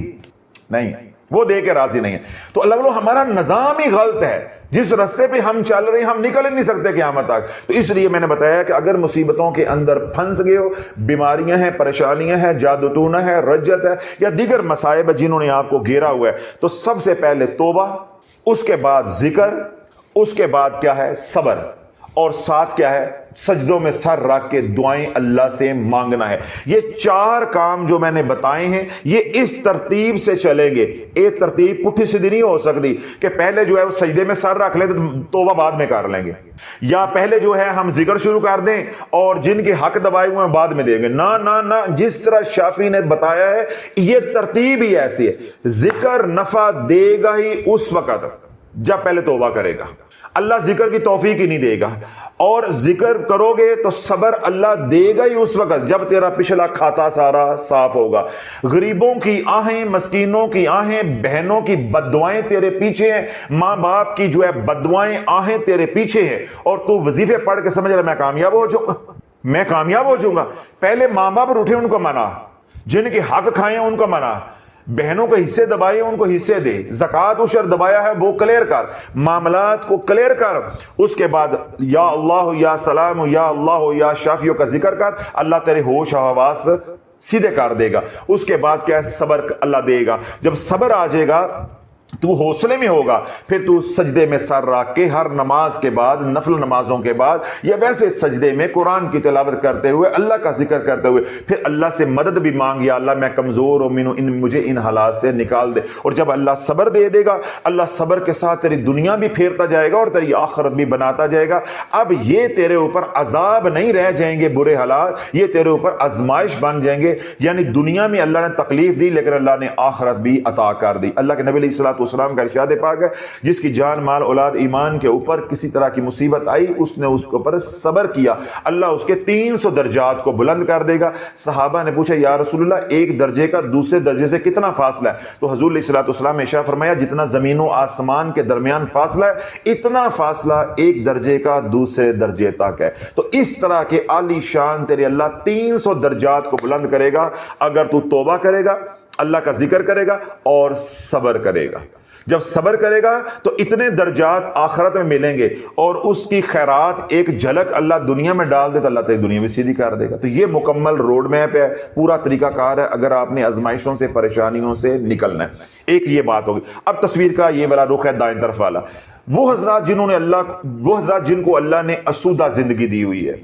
Speaker 1: نہیں، وہ دے کے راضی نہیں ہے۔ تو اللہ بولو ہمارا نظام ہی غلط ہے، جس رستے پہ ہم چل رہے ہیں ہم نکل ہی نہیں سکتے قیامت تک۔ تو اس لیے میں نے بتایا کہ اگر مصیبتوں کے اندر پھنس گئے ہو، بیماریاں ہیں، پریشانیاں ہیں، جادو ٹونا ہے، رجت ہے، یا دیگر مصائب جنہوں نے آپ کو گھیرا ہوا ہے، تو سب سے پہلے توبہ، اس کے بعد ذکر، اس کے بعد کیا ہے صبر، اور ساتھ کیا ہے سجدوں میں سر رکھ کے دعائیں اللہ سے مانگنا ہے۔ یہ 4 کام جو میں نے بتائے ہیں یہ اس ترتیب سے چلیں گے۔ ایک ترتیب پٹھی سیدھی نہیں ہو سکتی کہ پہلے جو ہے وہ سجدے میں سر رکھ لیں تو توبہ بعد میں کر لیں گے، یا پہلے جو ہے ہم ذکر شروع کر دیں اور جن کے حق دبائے ہوئے ہیں بعد میں دیں گے، نہ نہ نہ، جس طرح شافعی نے بتایا ہے یہ ترتیب ہی ایسی ہے۔ ذکر نفع دے گا ہی اس وقت جب پہلے توبہ کرے گا، اللہ ذکر کی توفیق ہی نہیں دے گا، اور ذکر کرو گے تو صبر اللہ دے گا ہی اس وقت جب تیرا پچھلا کھاتا سارا صاف ہوگا۔ غریبوں کی آہیں، مسکینوں کی آہیں، بہنوں کی بددعائیں تیرے پیچھے ہیں، ماں باپ کی جو ہے بددعائیں آہیں تیرے پیچھے ہیں، اور تو وظیفے پڑھ کے سمجھ رہا میں کامیاب ہو جاؤں گا، میں کامیاب ہو جاؤں گا۔ پہلے ماں باپ روٹھے ان کو منا، جن کے حق کھائے ان کو منا، بہنوں کو حصے دبائے ان کو حصے دے، زکوٰۃ عشر دبایا ہے وہ کلیئر کر، معاملات کو کلیئر کر، اس کے بعد یا اللہ یا سلام یا اللہ یا شافیوں کا ذکر کر، اللہ تیرے ہوش و حواس سیدھے کر دے گا۔ اس کے بعد کیا ہے صبر اللہ دے گا، جب صبر آ جائے گا تو حوصلے میں ہوگا، پھر تو سجدے میں سر رکھ کے ہر نماز کے بعد، نفل نمازوں کے بعد یا ویسے سجدے میں قرآن کی تلاوت کرتے ہوئے، اللہ کا ذکر کرتے ہوئے پھر اللہ سے مدد بھی مانگ، یا اللہ میں کمزور ہوں، مجھے ان حالات سے نکال دے۔ اور جب اللہ صبر دے دے گا، اللہ صبر کے ساتھ تیری دنیا بھی پھیرتا جائے گا اور تیری آخرت بھی بناتا جائے گا۔ اب یہ تیرے اوپر عذاب نہیں رہ جائیں گے برے حالات، یہ تیرے اوپر آزمائش بن جائیں گے، یعنی دنیا میں اللہ نے تکلیف دی لیکن اللہ نے آخرت بھی عطا کر دی۔ اللہ کے نبی علیہ الصلوۃ والسلام کا ارشاد پاک ہے جس کی جان مال اولاد ایمان کے اوپر کسی طرح کی مصیبت آئی، اس نے اس کے اوپر صبر کیا، اللہ اس کے 300 درجات کو بلند کر دے گا۔ صحابہ نے پوچھا یا رسول اللہ ایک درجے کا دوسرے درجے سے کتنا فاصلہ ہے؟ تو حضور علیہ الصلوۃ والسلام نے ارشاد فرمایا جتنا زمین و آسمان کے درمیان فاصلہ ہے اتنا فاصلہ ایک درجے کا دوسرے درجے تک ہے۔ تو اس طرح کے عالی شان تیرے اللہ 300 درجات کو بلند کرے گا اگر تو توبہ کرے گا، اللہ کا ذکر کرے گا اور صبر کرے گا۔ جب صبر کرے گا تو اتنے درجات آخرت میں ملیں گے، اور اس کی خیرات ایک جھلک اللہ دنیا میں ڈال دے تو اللہ تیری دنیا میں سیدھی کر دے گا۔ تو یہ مکمل روڈ میپ ہے، پورا طریقہ کار ہے اگر آپ نے آزمائشوں سے پریشانیوں سے نکلنا ہے۔ ایک یہ بات ہوگی۔ اب تصویر کا یہ والا رخ ہے دائیں طرف والا، وہ حضرات جن کو اللہ نے اسودہ زندگی دی ہوئی ہے،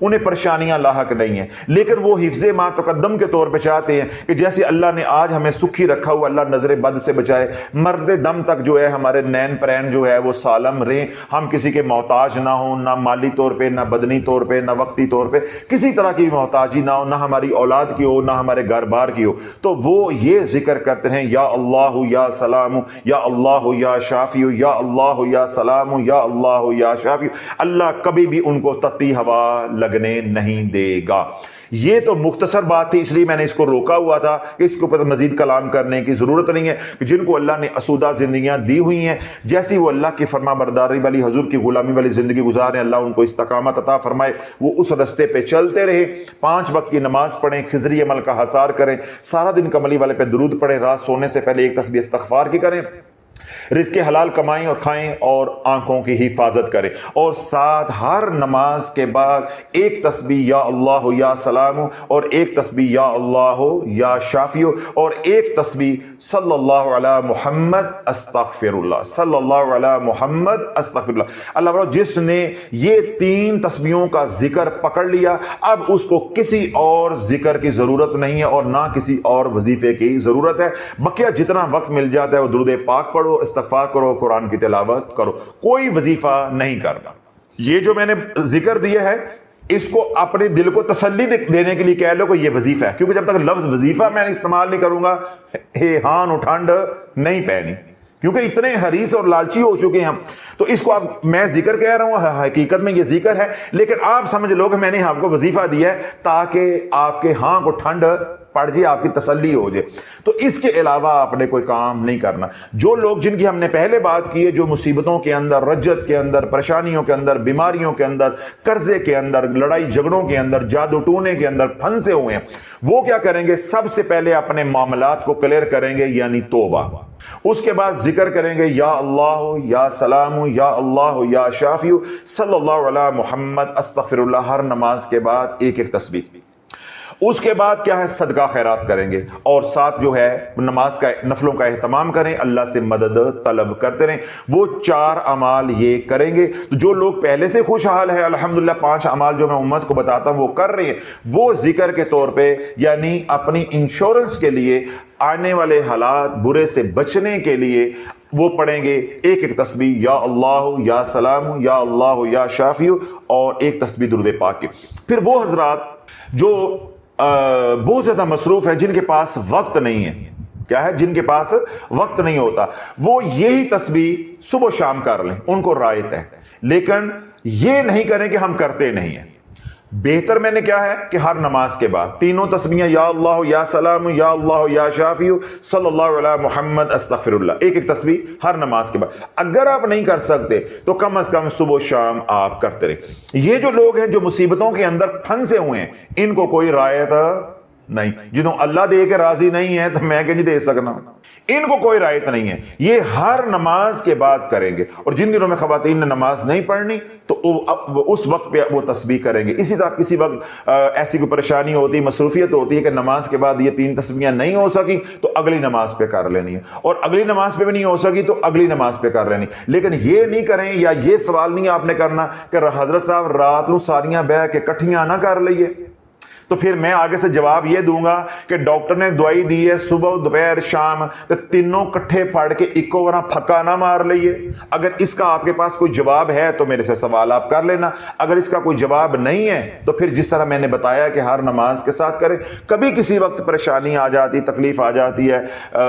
Speaker 1: انہیں پریشانیاں لاحق نہیں ہیں، لیکن وہ حفظ ما تقدم کے طور پہ چاہتے ہیں کہ جیسے اللہ نے آج ہمیں سکھی رکھا ہوا، اللہ نظر بد سے بچائے، مرتے دم تک جو ہے ہمارے نین پرین جو ہے وہ سالم رہیں، ہم کسی کے محتاج نہ ہوں، نہ مالی طور پہ، نہ بدنی طور پہ، نہ وقتی طور پہ، کسی طرح کی محتاجی نہ ہو، نہ ہماری اولاد کی ہو، نہ ہمارے گھر بار کی ہو۔ تو وہ یہ ذکر کرتے ہیں یا اللہ یا سلام یا اللہ یا شافی یا اللہ یا سلام یا اللہ یا شافی، اللہ کبھی بھی ان کو تتی ہوا لگنے نہیں دے گا۔ یہ تو مختصر بات تھی، اس لیے میں نے اس کو روکا ہوا تھا کہ اس کے اوپر مزید کلام کرنے کی ضرورت نہیں ہے، کہ جن کو اللہ نے اسودہ زندگیاں دی ہوئی ہیں، جیسی وہ اللہ کی فرما برداری والی، حضور کی غلامی والی زندگی گزاریں، اللہ ان کو استقامت عطا فرمائے، وہ اس رستے پہ چلتے رہے، 5 وقت کی نماز پڑھیں، خضری عمل کا حصار کریں، سارا دن کملی والے پہ درود پڑھیں، رات سونے سے پہلے ایک تسبیح استغفار کی کریں، رزق حلال کمائیں اور کھائیں، اور آنکھوں کی حفاظت کریں، اور ساتھ ہر نماز کے بعد ایک تسبیح یا اللہ یا سلام، اور ایک تسبیح یا اللہ یا شافی، اور ایک تسبیح صلی اللہ علی محمد استغفر اللہ، صلی اللہ علی محمد استغفر اللہ۔ اللہ بڑا جس نے یہ 3 تسبیحوں کا ذکر پکڑ لیا، اب اس کو کسی اور ذکر کی ضرورت نہیں ہے اور نہ کسی اور وظیفے کی ضرورت ہے۔ بقیہ جتنا وقت مل جاتا ہے وہ درود پاک پڑھو، استغفار کرو، قرآن کی تلاوت کرو، کوئی وظیفہ نہیں کرنا۔ یہ جو میں نے ذکر دیا ہے اس کو اپنے دل کو تسلی دینے کے لیے کہہ لو کہ یہ وظیفہ ہے، کیونکہ جب تک لفظ وظیفہ میں استعمال نہیں کروں گا ہان اٹھانڈ نہیں پہنی، کیونکہ اتنے حریص اور لالچی ہو چکے ہیں ہم. تو اس کو اب میں ذکر کہہ رہا ہوں، حقیقت میں یہ ذکر ہے، لیکن آپ سمجھ لو کہ میں نے آپ کو وظیفہ دیا ہے تاکہ آپ کے ہاں کو ٹھنڈ پڑ جائے، آپ کی تسلی ہو جائے. تو اس کے علاوہ آپ نے کوئی کام نہیں کرنا. جو لوگ جن کی ہم نے پہلے بات کی ہے، جو مصیبتوں کے اندر، رجت کے اندر، پریشانیوں کے اندر، بیماریوں کے اندر، قرضے کے اندر، لڑائی جھگڑوں کے اندر، جادو ٹونے کے اندر پھنسے ہوئے ہیں، وہ کیا کریں گے؟ سب سے پہلے اپنے معاملات کو کلیئر کریں گے، یعنی توبہ. اس کے بعد ذکر کریں گے یا اللہ یا سلام یا اللہ یا شافی صلی اللہ علیہ محمد استغفر اللہ، ہر نماز کے بعد ایک ایک تسبیح. اس کے بعد کیا ہے؟ صدقہ خیرات کریں گے، اور ساتھ جو ہے نماز کا نفلوں کا اہتمام کریں، اللہ سے مدد طلب کرتے رہیں. وہ 4 اعمال یہ کریں گے. تو جو لوگ پہلے سے خوشحال ہے الحمدللہ، 5 اعمال جو میں امت کو بتاتا ہوں وہ کر رہے ہیں، وہ ذکر کے طور پہ یعنی اپنی انشورنس کے لیے، آنے والے حالات برے سے بچنے کے لیے وہ پڑھیں گے ایک ایک تسبیح، یا اللہ یا سلام یا اللہ یا شافی، اور ایک تسبیح درود پاک کی. پھر وہ حضرات جو بہت زیادہ مصروف ہے، جن کے پاس وقت نہیں ہے، کیا ہے؟ جن کے پاس وقت نہیں ہوتا، وہ یہی تسبیح صبح و شام کر لیں، ان کو رعایت ہے. لیکن یہ نہیں کریں کہ ہم کرتے نہیں ہیں. بہتر میں نے کیا ہے کہ ہر نماز کے بعد تینوں تسبیحیں، یا اللہ یا سلام یا اللہ یا شافی صلی اللہ علیہ محمد استغفر اللہ، ایک ایک تسبیح ہر نماز کے بعد. اگر آپ نہیں کر سکتے تو کم از کم صبح و شام آپ کرتے رہیں. یہ جو لوگ ہیں جو مصیبتوں کے اندر پھنسے ہوئے ہیں، ان کو کوئی رعایت نہیں. جنہوں اللہ دے کے راضی نہیں ہے تو میں کہ نہیں دے سکنا، ان کو کوئی رعایت نہیں ہے. یہ ہر نماز کے بعد کریں گے. اور جن دنوں میں خواتین نے نماز نہیں پڑھنی تو اس وقت پہ وہ تسبیح کریں گے. اسی طرح کسی وقت ایسی کوئی پریشانی ہوتی، مصروفیت ہوتی ہے کہ نماز کے بعد یہ 3 تسبیحیں نہیں ہو سکی تو اگلی نماز پہ کر لینی ہے، اور اگلی نماز پہ بھی نہیں ہو سکی تو اگلی نماز پہ کر لینی. لیکن یہ نہیں کریں، یا یہ سوال نہیں آپ نے کرنا کہ حضرت صاحب رات نو ساریاں بہ کے کٹھیاں نہ کر لئیے. تو پھر میں آگے سے جواب یہ دوں گا کہ ڈاکٹر نے دوائی دی ہے صبح دوپہر شام، تو تینوں کٹھے پھاڑ کے ایکو ورا پھکا نہ مار لئیے. اگر اس کا آپ کے پاس کوئی جواب ہے تو میرے سے سوال آپ کر لینا. اگر اس کا کوئی جواب نہیں ہے تو پھر جس طرح میں نے بتایا کہ ہر نماز کے ساتھ کریں. کبھی کسی وقت پریشانی آ جاتی، تکلیف آ جاتی ہے،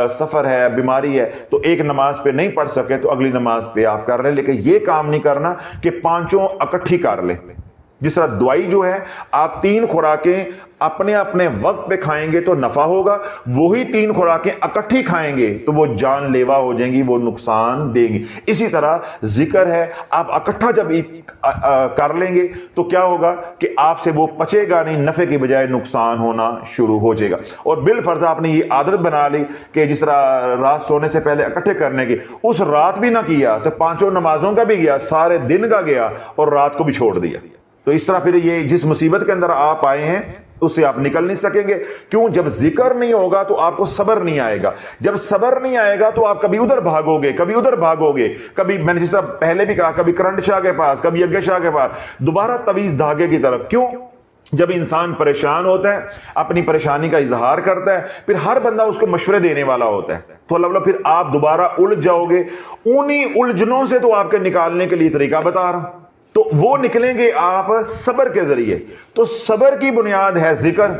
Speaker 1: سفر ہے، بیماری ہے، تو ایک نماز پہ نہیں پڑھ سکے تو اگلی نماز پہ آپ کر لیں. لیکن یہ کام نہیں کرنا کہ 5 اکٹھی کر لیں. جس طرح دوائی جو ہے آپ 3 خوراکیں اپنے اپنے وقت پہ کھائیں گے تو نفع ہوگا، وہی 3 خوراکیں اکٹھی کھائیں گے تو وہ جان لیوا ہو جائیں گی، وہ نقصان دیں گی. اسی طرح ذکر ہے، آپ اکٹھا جب کر لیں گے تو کیا ہوگا کہ آپ سے وہ پچے گا نہیں، نفع کی بجائے نقصان ہونا شروع ہو جائے گا. اور بالفرض آپ نے یہ عادت بنا لی کہ جس طرح رات سونے سے پہلے اکٹھے کرنے کی، اس رات بھی نہ کیا تو 5 نمازوں کا بھی گیا، سارے دن کا گیا، اور رات کو بھی چھوڑ دیا. تو اس طرح پھر یہ جس مصیبت کے اندر آپ آئے ہیں اس سے آپ نکل نہیں سکیں گے. کیوں؟ جب ذکر نہیں ہوگا تو آپ کو صبر نہیں آئے گا. جب صبر نہیں آئے گا تو آپ کبھی ادھر بھاگو گے، کبھی ادھر بھاگو گے، کبھی میں نے جس طرح پہلے بھی کہا، کبھی کرنٹ شاہ کے پاس، کبھی یگے شاہ کے پاس، دوبارہ تویز دھاگے کی طرف. کیوں؟ جب انسان پریشان ہوتا ہے، اپنی پریشانی کا اظہار کرتا ہے، پھر ہر بندہ اس کو مشورے دینے والا ہوتا ہے، تو اللہ پھر آپ دوبارہ الجھ جاؤ گے. انہی الجھنوں سے تو آپ کے نکالنے کے لیے طریقہ بتا رہا ہوں. تو وہ نکلیں گے آپ صبر کے ذریعے. تو صبر کی بنیاد ہے ذکر.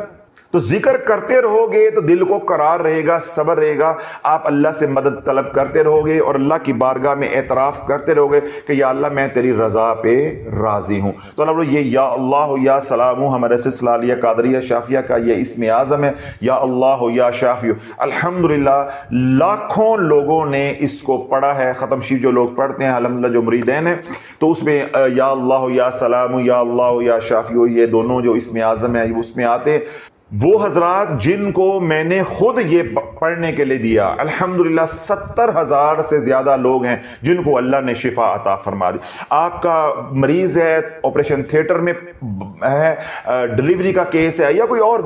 Speaker 1: تو ذکر کرتے رہو گے تو دل کو قرار رہے گا، صبر رہے گا. آپ اللہ سے مدد طلب کرتے رہو گے اور اللہ کی بارگاہ میں اعتراف کرتے رہو گے کہ یا اللہ میں تیری رضا پہ راضی ہوں. تو اللہ یہ یا اللہ یا سلام ہمارے سلسلہ علیہ قادریہ شافیہ کا یہ اسم اعظم ہے، یا اللہ یا شافی. الحمدللہ لاکھوں لوگوں نے اس کو پڑھا ہے. ختم شریف جو لوگ پڑھتے ہیں الحمدللہ، جو مریدین ہیں، تو اس میں یا اللہ یا سلام یا اللہ یا شافی، یہ دونوں جو اسم اعظم ہے اس میں آتے ہیں. وہ حضرات جن کو میں نے خود یہ پڑھنے کے لیے دیا، الحمدللہ 70,000 سے زیادہ لوگ ہیں جن کو اللہ نے شفا عطا فرما دی. آپ کا مریض ہے، آپریشن تھیٹر میں ہے، ڈلیوری کا کیس ہے، یا کوئی اور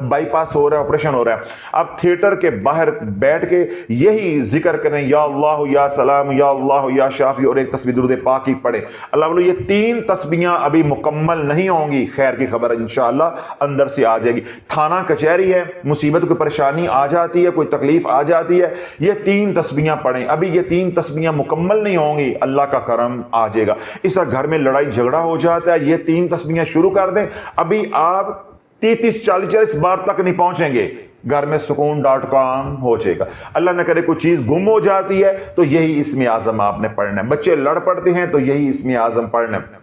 Speaker 1: بائی پاس ہو رہا ہے، آپریشن ہو رہا ہے، آپ تھیٹر کے باہر بیٹھ کے یہی ذکر کریں، یا اللہ یا سلام یا اللہ یا شافی، اور ایک تسبیح درود پاک کی پڑھیں. اللہ بولو یہ 3 تسبیحاں ابھی مکمل نہیں ہوں گی، خیر کی خبر انشاءاللہ اندر سے آ جائے گی. تھانہ کچہری ہے، مصیبت کوئی پریشانی آ جاتی ہے، کوئی تکلیف آ جاتی ہے، یہ 3 تسبیحاں پڑھیں. ابھی یہ 3 تسبیحاں مکمل نہیں ہوں گی، اللہ کا کرم آ جائے گا. اس طرح گھر میں لڑائی جھگڑا ہو جاتا ہے، یہ 3 تسبیحاں شروع کر دیں. ابھی آپ 30-40 بار تک نہیں پہنچیں گے، گھر میں سکون.com ہو جائے گا. اللہ نہ کرے کوئی چیز گم ہو جاتی ہے تو یہی اسم اعظم آپ نے پڑھنا ہے. بچے لڑ پڑتے ہیں تو یہی اسم اعظم پڑھنا ہے.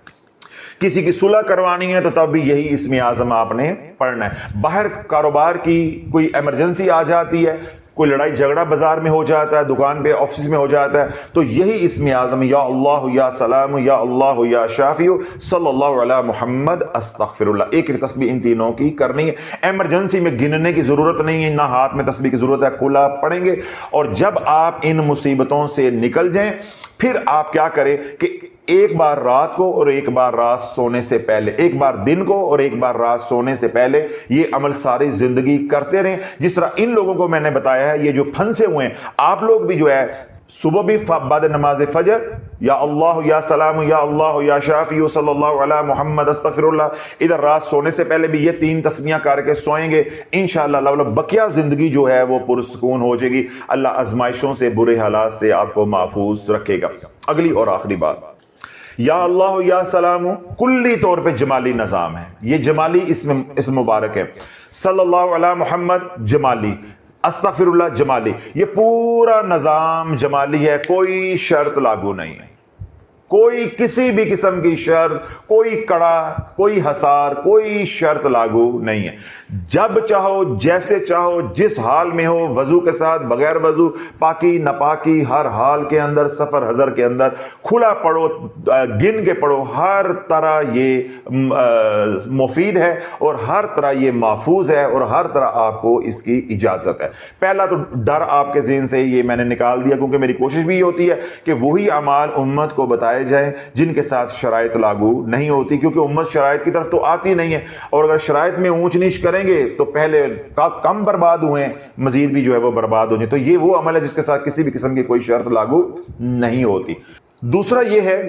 Speaker 1: کسی کی صلح کروانی ہے تو تب بھی یہی اسم اعظم آپ نے پڑھنا ہے. باہر کاروبار کی کوئی ایمرجنسی آ جاتی ہے, کوئی لڑائی جھگڑا بازار میں ہو جاتا ہے, دکان پہ آفس میں ہو جاتا ہے, تو یہی اسم اعظم یا اللہ یا سلام یا اللہ یا شافی صلی اللہ علی محمد استغفر اللہ. ایک ایک تسبیح ان تینوں کی کرنی ہے. ایمرجنسی میں گننے کی ضرورت نہیں ہے, نہ ہاتھ میں تسبیح کی ضرورت ہے, کھلا پڑھیں گے. اور جب آپ ان مصیبتوں سے نکل جائیں پھر آپ کیا کریں کہ ایک بار رات کو اور ایک بار رات سونے سے پہلے, ایک بار دن کو اور ایک بار رات سونے سے پہلے یہ عمل ساری زندگی کرتے رہیں. جس طرح ان لوگوں کو میں نے بتایا ہے, یہ جو پھنسے ہوئے ہیں, آپ لوگ بھی جو ہے صبح بھی بعد نماز فجر یا اللہ یا سلام یا اللہ یا شافی صلی اللہ علی محمد استغفر اللہ, ادھر رات سونے سے پہلے بھی یہ 3 تسبیحاں کر کے سوئیں گے. انشاءاللہ اللہ بقیہ زندگی جو ہے وہ پرسکون ہو جائے گی. اللہ آزمائشوں سے, برے حالات سے آپ کو محفوظ رکھے گا. اگلی اور آخری بات, یا اللہ یا سلام کلی طور پہ جمالی نظام ہے. یہ جمالی اسم مبارک ہے. صلی اللہ علی محمد جمالی, استغفر اللہ جمالی, یہ پورا نظام جمالی ہے. کوئی شرط لاگو نہیں ہے, کوئی کسی بھی قسم کی شرط, کوئی کڑا, کوئی حصار, کوئی شرط لاگو نہیں ہے. جب چاہو, جیسے چاہو, جس حال میں ہو, وضو کے ساتھ, بغیر وضو, پاکی ناپاکی, ہر حال کے اندر, سفر حضر کے اندر, کھلا پڑھو, گن کے پڑھو. ہر طرح یہ مفید ہے اور ہر طرح یہ محفوظ ہے اور ہر طرح آپ کو اس کی اجازت ہے. پہلا تو ڈر آپ کے ذہن سے یہ میں نے نکال دیا, کیونکہ میری کوشش بھی یہ ہوتی ہے کہ وہی اعمال امت کو بتائے جائیں جن کے ساتھ شرائط لاگو نہیں ہوتی, کیونکہ امت شرائط کی طرف تو آتی نہیں ہے. اور اگر شرائط میں اونچ نیچ کریں گے تو پہلے کم برباد ہوئے, مزید بھی جو ہے وہ برباد ہو جائیں. تو یہ وہ عمل ہے جس کے ساتھ کسی بھی قسم کی کوئی شرط لاگو نہیں ہوتی. دوسرا یہ ہے,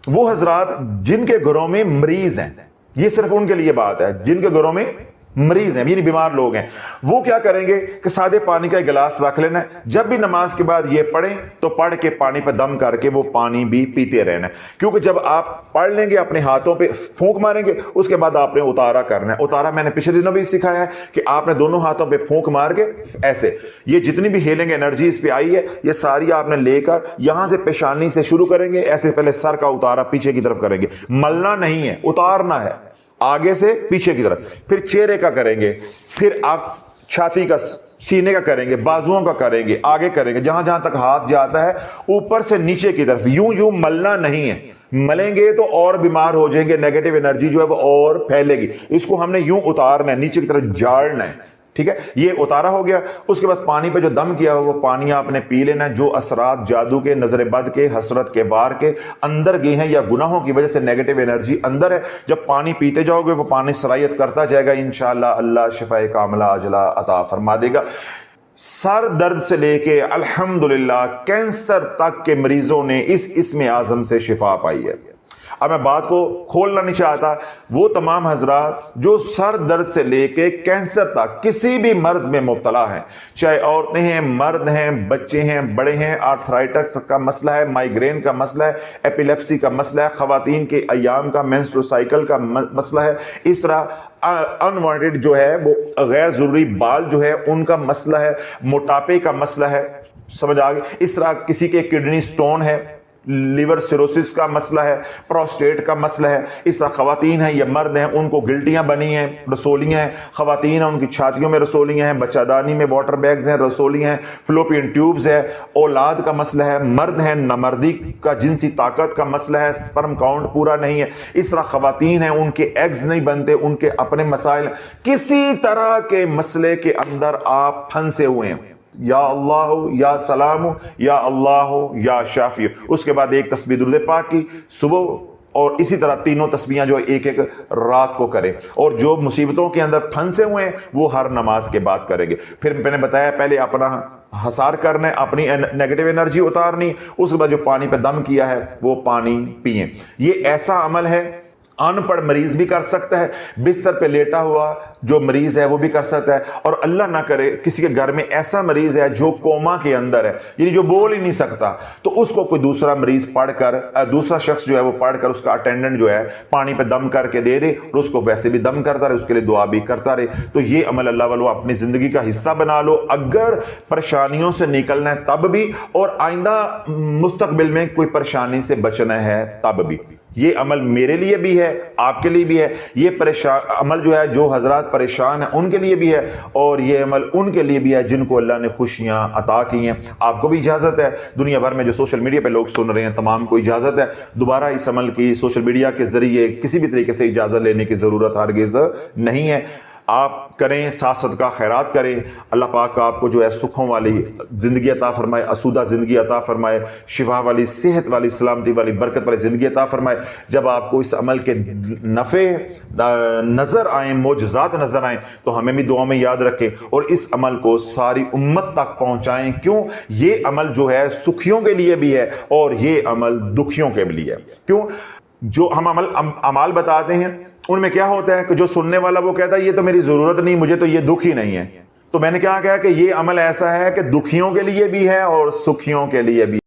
Speaker 1: وہ حضرات جن کے گھروں میں مریض ہیں, یہ صرف ان کے لیے بات ہے, جن کے گھروں میں مریض ہیں یعنی بیمار لوگ ہیں, وہ کیا کریں گے کہ سادے پانی کا ایک گلاس رکھ لینا ہے. جب بھی نماز کے بعد یہ پڑھیں تو پڑھ کے پانی پہ دم کر کے وہ پانی بھی پیتے رہنا ہے. کیونکہ جب آپ پڑھ لیں گے, اپنے ہاتھوں پہ پھونک ماریں گے, اس کے بعد آپ نے اتارا کرنا ہے. اتارا میں نے پچھلے دنوں بھی سکھایا ہے کہ آپ نے دونوں ہاتھوں پہ پھونک مار کے ایسے, یہ جتنی بھی ہیلنگ انرجی اس پہ آئی ہے یہ ساری آپ نے لے کر یہاں سے پیشانی سے شروع کریں گے. ایسے پہلے سر کا اتارا پیچھے کی طرف کریں گے, ملنا نہیں ہے, اتارنا ہے آگے سے پیچھے کی طرف. پھر چہرے کا کریں گے, پھر آپ چھاتی کا, سینے کا کریں گے, بازوؤں کا کریں گے, آگے کریں گے, جہاں جہاں تک ہاتھ جاتا ہے اوپر سے نیچے کی طرف. یوں ملنا نہیں ہے, ملیں گے تو اور بیمار ہو جائیں گے, نیگیٹو انرجی جو ہے وہ اور پھیلے گی. اس کو ہم نے یوں اتارنا ہے, نیچے کی طرف جاڑنا ہے. ٹھیک ہے, یہ اتارا ہو گیا. اس کے بعد پانی پہ جو دم کیا ہو وہ پانی آپ نے پی لینا. جو اثرات جادو کے, نظر بد کے, حسرت کے, وار کے اندر گئے ہیں یا گناہوں کی وجہ سے نیگیٹو انرجی اندر ہے, جب پانی پیتے جاؤ گے وہ پانی سرایت کرتا جائے گا. انشاءاللہ اللہ شفاء کاملہ عاجلہ عطا فرما دے گا. سر درد سے لے کے الحمدللہ کینسر تک کے مریضوں نے اس اسم اعظم سے شفا پائی ہے. اب میں بات کو کھولنا نہیں چاہتا, وہ تمام حضرات جو سر درد سے لے کے کینسر تک کسی بھی مرض میں مبتلا ہیں, چاہے عورتیں ہیں, مرد ہیں, بچے ہیں, بڑے ہیں, آرتھرائٹس کا مسئلہ ہے, مائیگرین کا مسئلہ ہے, ایپیلیپسی کا مسئلہ ہے, خواتین کے ایام کا مینسٹرول سائیکل کا مسئلہ ہے, اس طرح انوانٹڈ جو ہے وہ غیر ضروری بال جو ہے ان کا مسئلہ ہے, موٹاپے کا مسئلہ ہے, سمجھ آ گئی, اس طرح کسی کے کڈنی سٹون ہے, لیور سیروسس کا مسئلہ ہے, پروسٹیٹ کا مسئلہ ہے. اس طرح خواتین ہیں یا مرد ہیں ان کو گلٹیاں بنی ہیں, رسولیاں ہیں, خواتین ہیں ان کی چھاتیوں میں رسولیاں ہیں, بچہ دانی میں واٹر بیگز ہیں, رسولیاں ہیں, فلوپین ٹیوبز ہے, اولاد کا مسئلہ ہے, مرد ہیں نامردی کا, جنسی طاقت کا مسئلہ ہے, سپرم کاؤنٹ پورا نہیں ہے. اس طرح خواتین ہیں ان کے ایگز نہیں بنتے, ان کے اپنے مسائل, کسی طرح کے مسئلے کے اندر آپ پھنسے ہوئے ہیں, یا اللہ یا سلام یا اللہ یا شافی. اس کے بعد ایک تسبیح درود پاک کی صبح, اور اسی طرح تینوں تسبیحاں جو ایک ایک رات کو کریں. اور جو مصیبتوں کے اندر پھنسے ہوئے ہیں وہ ہر نماز کے بعد کریں گے. پھر میں نے بتایا پہلے اپنا حصار کرنا ہے, اپنی نیگیٹو انرجی اتارنی, اس کے بعد جو پانی پہ دم کیا ہے وہ پانی پئیں. یہ ایسا عمل ہے ان پڑھ مریض بھی کر سکتا ہے، بستر پہ لیٹا ہوا جو مریض ہے وہ بھی کر سکتا ہے، اور اللہ نہ کرے کسی کے گھر میں ایسا مریض ہے جو کوما کے اندر ہے، یعنی جو بول ہی نہیں سکتا، تو اس کو کوئی دوسرا مریض پڑھ کر، دوسرا شخص جو ہے وہ پڑھ کر، اس کا اٹینڈنٹ جو ہے پانی پہ دم کر کے دے دے، اور اس کو ویسے بھی دم کرتا رہے، اس کے لیے دعا بھی کرتا رہے۔ تو یہ عمل اللہ والو اپنی زندگی کا حصہ بنا لو، اگر پریشانیوں سے نکلنا ہے تب بھی، اور آئندہ مستقبل میں کوئی پریشانی سے بچنا ہے تب بھی۔ یہ عمل میرے لیے بھی ہے، آپ کے لیے بھی ہے، یہ عمل جو ہے جو حضرات پریشان ہیں ان کے لیے بھی ہے، اور یہ عمل ان کے لیے بھی ہے جن کو اللہ نے خوشیاں عطا کی ہیں۔ آپ کو بھی اجازت ہے، دنیا بھر میں جو سوشل میڈیا پہ لوگ سن رہے ہیں تمام کو اجازت ہے، دوبارہ اس عمل کی سوشل میڈیا کے ذریعے کسی بھی طریقے سے اجازت لینے کی ضرورت ہرگز نہیں ہے۔ آپ کریں، ساتھ صدقہ خیرات کریں، اللہ پاک آپ کو جو ہے سکھوں والی زندگی عطا فرمائے، اسودہ زندگی عطا فرمائے، شفا والی، صحت والی، سلامتی والی، برکت والی زندگی عطا فرمائے۔ جب آپ کو اس عمل کے نفع نظر آئیں، معجزات نظر آئیں، تو ہمیں بھی دعاؤں میں یاد رکھیں، اور اس عمل کو ساری امت تک پہنچائیں۔ کیوں؟ یہ عمل جو ہے سکھیوں کے لیے بھی ہے، اور یہ عمل دکھیوں کے لیے ہے۔ کیوں؟ جو ہم عمال بتاتے ہیں ان میں کیا ہوتا ہے کہ جو سننے والا وہ کہتا ہے یہ تو میری ضرورت نہیں، مجھے تو یہ دکھ ہی نہیں ہے۔ تو میں نے کیا کہا کہ یہ عمل ایسا ہے کہ دکھیوں کے لیے بھی ہے اور سکھیوں کے لیے بھی